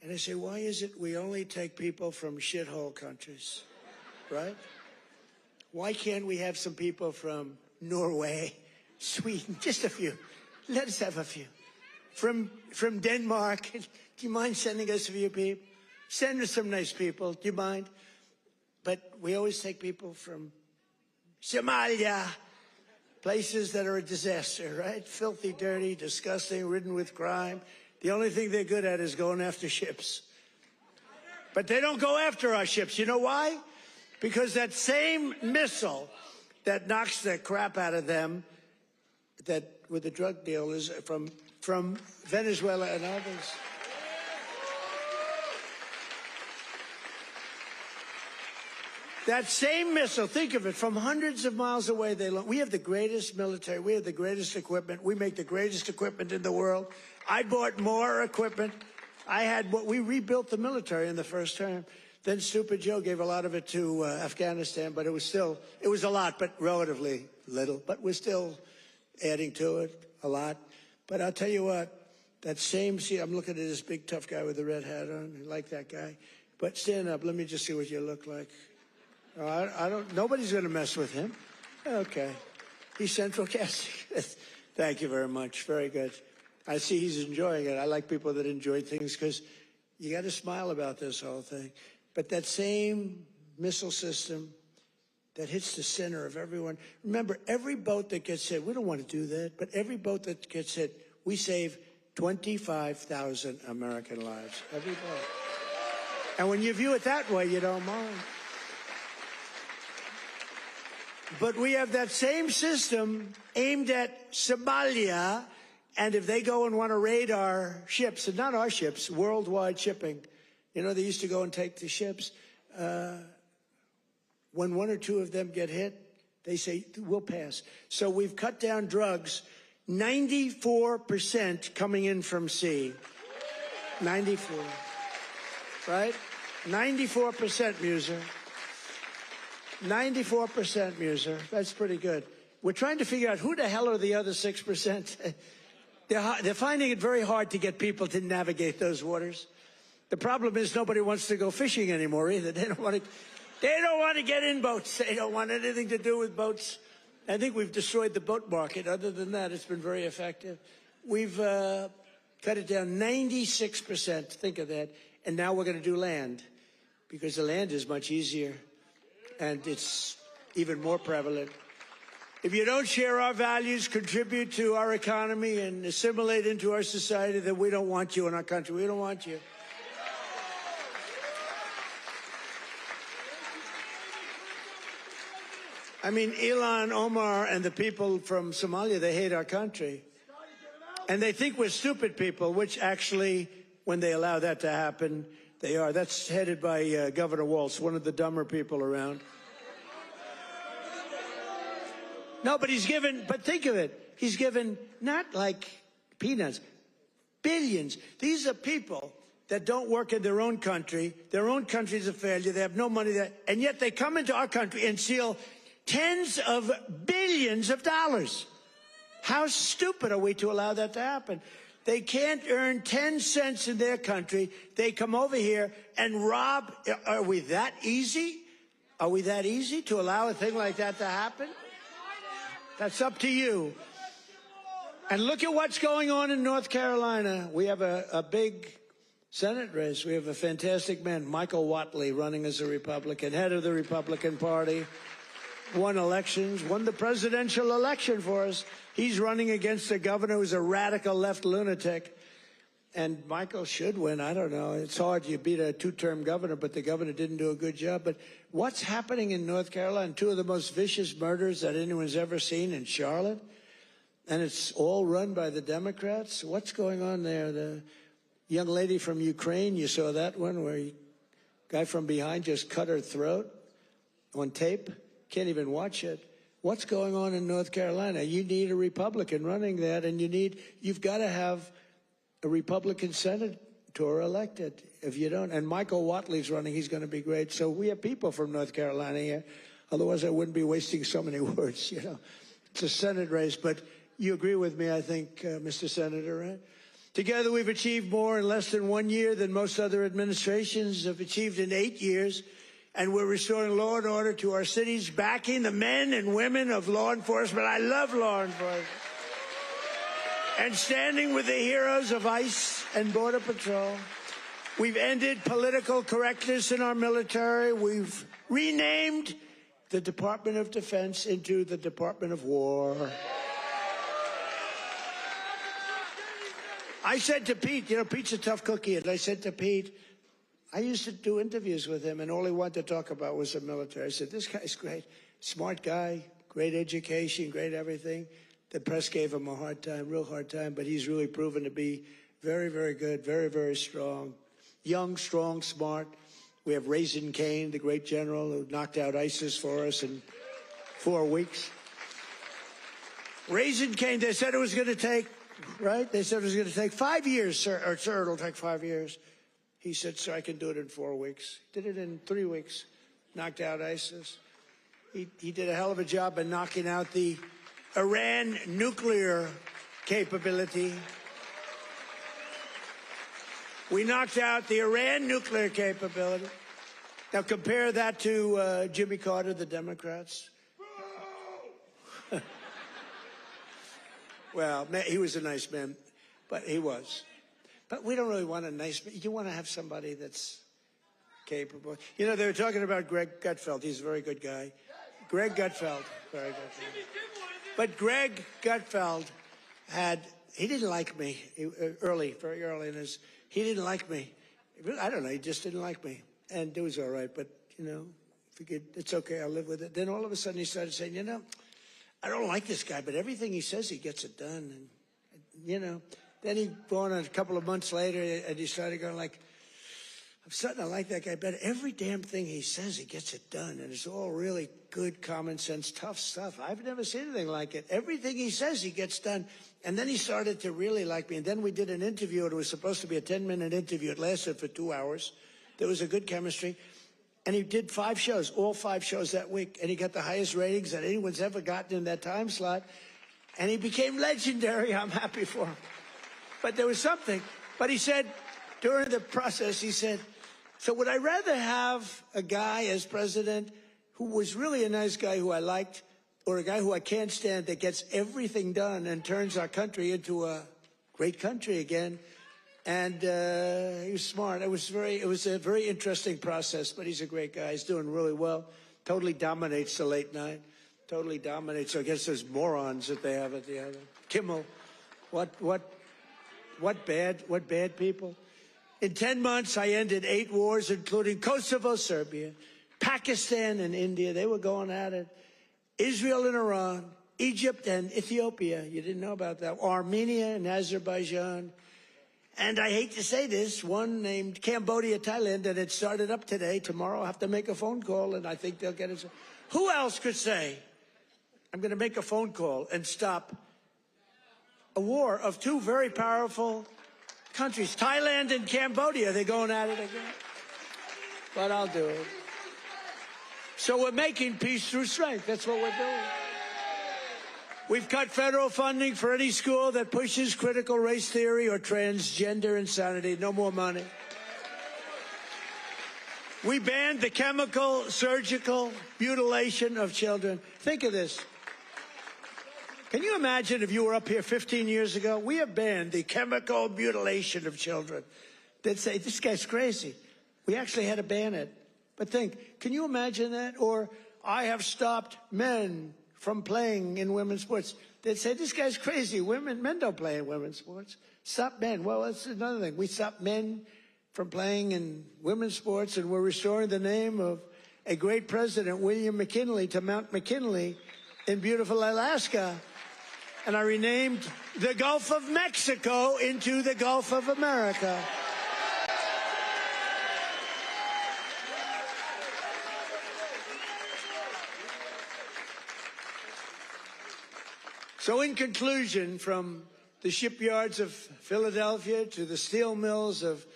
And I say, why is it we only take people from shithole countries, right? Why can't we have some people from Norway, Sweden, just a few? Let us have a few. From Denmark. Do you mind sending us a few people? Send us some nice people. Do you mind? But we always take people from Somalia, places that are a disaster, right? Filthy, dirty, disgusting, ridden with crime. The only thing they're good at is going after ships. But they don't go after our ships. You know why? Because that same missile that knocks the crap out of them, that with the drug dealers from Venezuela and others. That same missile, think of it, from hundreds of miles away, we have the greatest military, we have the greatest equipment, we make the greatest equipment in the world. I bought more equipment. We rebuilt the military in the first term. Then Stupid Joe gave a lot of it to Afghanistan, but it was a lot, but relatively little. But we're still adding to it a lot. But I'll tell you what, I'm looking at this big tough guy with the red hat on. I like that guy. But stand up, let me just see what you look like. Nobody's going to mess with him. Okay. He's central casting. Thank you very much. Very good. I see he's enjoying it. I like people that enjoy things because you got to smile about this whole thing. But that same missile system that hits the center of everyone. Remember, every boat that gets hit, we don't want to do that, but every boat that gets hit, we save 25,000 American lives, every boat. And when you view it that way, you don't mind. But we have that same system aimed at Somalia, and if they go and want to raid our ships, and not our ships, worldwide shipping, you know, they used to go and take the ships. When one or two of them get hit, they say, we'll pass. So we've cut down drugs, 94% coming in from sea. 94, right? 94%, Muser. 94%, Muser. That's pretty good. We're trying to figure out who the hell are the other 6%. They're finding it very hard to get people to navigate those waters. The problem is nobody wants to go fishing anymore either. They don't want to get in boats. They don't want anything to do with boats. I think we've destroyed the boat market. Other than that, it's been very effective. We've cut it down 96%. Think of that. And now we're going to do land, because the land is much easier, and it's even more prevalent. If you don't share our values, contribute to our economy, and assimilate into our society, then we don't want you in our country. We don't want you. I mean, Ilhan Omar and the people from Somalia, they hate our country. And they think we're stupid people, which actually, when they allow that to happen, they are. That's headed by Governor Walz, one of the dumber people around. No, but think of it. He's given not like peanuts, billions. These are people that don't work in their own country. Their own country's a failure. They have no money there. And yet they come into our country and steal tens of billions of dollars. How stupid are we to allow that to happen? They can't earn 10 cents in their country. They come over here and rob. Are we that easy? Are we that easy to allow a thing like that to happen? That's up to you. And look at what's going on in North Carolina. We have a big Senate race. We have a fantastic man, Michael Whatley, running as a Republican, head of the Republican Party. Won elections, won the presidential election for us. He's running against a governor who's a radical left lunatic. And Michael should win. I don't know. It's hard. You beat a two-term governor, but the governor didn't do a good job. But what's happening in North Carolina? Two of the most vicious murders that anyone's ever seen in Charlotte. And it's all run by the Democrats. What's going on there? The young lady from Ukraine, you saw that one where a guy from behind just cut her throat on tape. Can't even watch it. What's going on in North Carolina? You need a Republican running that, and you've got to have a Republican senator elected. If you don't, and Michael Whatley's running, he's going to be great. So we have people from North Carolina here. Otherwise, I wouldn't be wasting so many words. You know, it's a Senate race, but you agree with me, I think, Mr. Senator, right? Together, we've achieved more in less than 1 year than most other administrations have achieved in 8 years. And we're restoring law and order to our cities, backing the men and women of law enforcement. I love law enforcement. And standing with the heroes of ICE and Border Patrol. We've ended political correctness in our military. We've renamed the Department of Defense into the Department of War. I said to Pete, you know, Pete's a tough cookie, and I said to Pete, I used to do interviews with him, and all he wanted to talk about was the military. I said, this guy's great, smart guy, great education, great everything. The press gave him a hard time, real hard time, but he's really proven to be very, very good, very, very strong. Young, strong, smart. We have Raisin Cain, the great general who knocked out ISIS for us in 4 weeks. Raisin Cain, they said it was going to take, right? They said it was going to take 5 years, sir, or sir, it'll take 5 years. He said, sir, I can do it in 4 weeks. Did it in 3 weeks, knocked out ISIS. He did a hell of a job in knocking out the Iran nuclear capability. We knocked out the Iran nuclear capability. Now compare that to Jimmy Carter, the Democrats. Well, he was a nice man, but he was. But we don't really want a nice man. You want to have somebody that's capable. You know, they were talking about Greg Gutfeld. He's a very good guy. Greg Gutfeld. Very good. But Greg Gutfeld he didn't like me very early in his, he didn't like me. I don't know, he just didn't like me. And it was all right, but, you know, figured it's okay, I'll live with it. Then all of a sudden he started saying, you know, I don't like this guy, but everything he says, he gets it done. And, you know, then he went on a couple of months later and he started going like, I'm starting to like that guy better. Every damn thing he says, he gets it done. And it's all really good, common sense, tough stuff. I've never seen anything like it. Everything he says, he gets done. And then he started to really like me. And then we did an interview. It was supposed to be a 10-minute interview. It lasted for 2 hours. There was a good chemistry. And he did 5 shows, all 5 shows that week. And he got the highest ratings that anyone's ever gotten in that time slot. And he became legendary. I'm happy for him. But there was something. But he said, during the process, he said, so would I rather have a guy as president who was really a nice guy who I liked, or a guy who I can't stand that gets everything done and turns our country into a great country again? And he was smart. It was a very interesting process, but he's a great guy. He's doing really well. Totally dominates the late night. Totally dominates. So I guess those morons that they have at the other. Kimmel. What bad people? In 10 months, I ended 8 wars, including Kosovo, Serbia, Pakistan and India. They were going at it. Israel and Iran, Egypt and Ethiopia. You didn't know about that. Armenia and Azerbaijan. And I hate to say this, one named Cambodia, Thailand, and it started up today. Tomorrow I'll have to make a phone call, and I think they'll get it. Who else could say, I'm going to make a phone call and stop a war of 2 very powerful countries, Thailand and Cambodia? They're going at it again. But I'll do it. So we're making peace through strength. That's what we're doing. We've cut federal funding for any school that pushes critical race theory or transgender insanity. No more money. We banned the chemical, surgical mutilation of children. Think of this. Can you imagine if you were up here 15 years ago? We have banned the chemical mutilation of children. They'd say, this guy's crazy. We actually had to ban it. But think, can you imagine that? Or I have stopped men from playing in women's sports. They'd say, this guy's crazy. Men don't play in women's sports. Stop men. Well, that's another thing. We stopped men from playing in women's sports, and we're restoring the name of a great president, William McKinley, to Mount McKinley in beautiful Alaska. And I renamed the Gulf of Mexico into the Gulf of America. So in conclusion, from the shipyards of Philadelphia to the steel mills of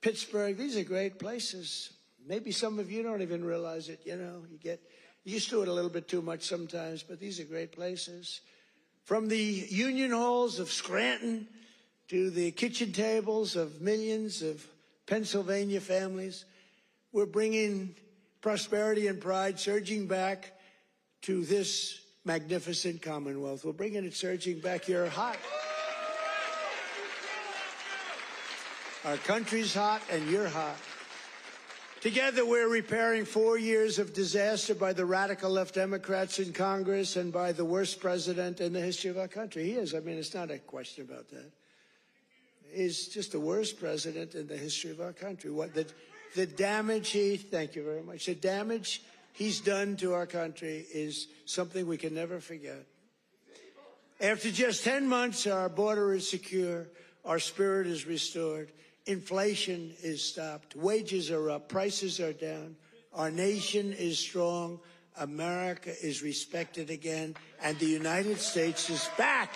Pittsburgh, these are great places. Maybe some of you don't even realize it, you know. You get used to it a little bit too much sometimes, but these are great places. From the union halls of Scranton to the kitchen tables of millions of Pennsylvania families, we're bringing prosperity and pride surging back to this magnificent Commonwealth. We're bringing it surging back. You're hot. Our country's hot, and you're hot. Together, we're repairing 4 years of disaster by the radical left Democrats in Congress and by the worst president in the history of our country. He is. I mean, it's not a question about that. He's just the worst president in the history of our country. The damage thank you very much. The damage he's done to our country is something we can never forget. After just 10 months, our border is secure. Our spirit is restored. Inflation is stopped. Wages are up. Prices are down. Our nation is strong. America is respected again. And the United States is back.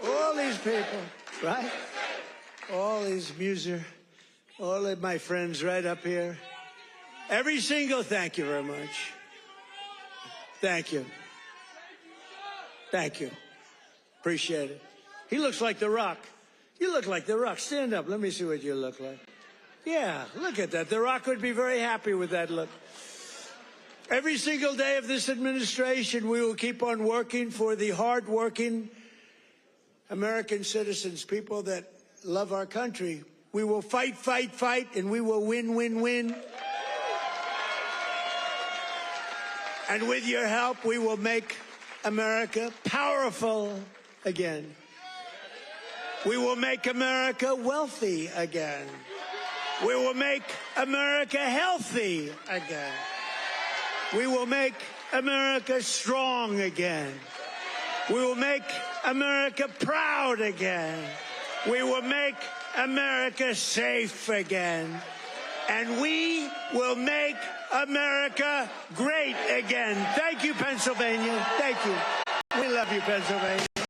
All these people, right? All these all of my friends right up here. Every single, thank you very much. Thank you. Thank you. Appreciate it. He looks like The Rock. You look like The Rock. Stand up. Let me see what you look like. Yeah, look at that. The Rock would be very happy with that look. Every single day of this administration, we will keep on working for the hard-working American citizens, people that love our country. We will fight, fight, fight, and we will win, win, win. And with your help, we will make America powerful again. We will make America wealthy again. We will make America healthy again. We will make America strong again. We will make America proud again. We will make America safe again. And we will make America great again. Thank you, Pennsylvania. Thank you. We love you, Pennsylvania.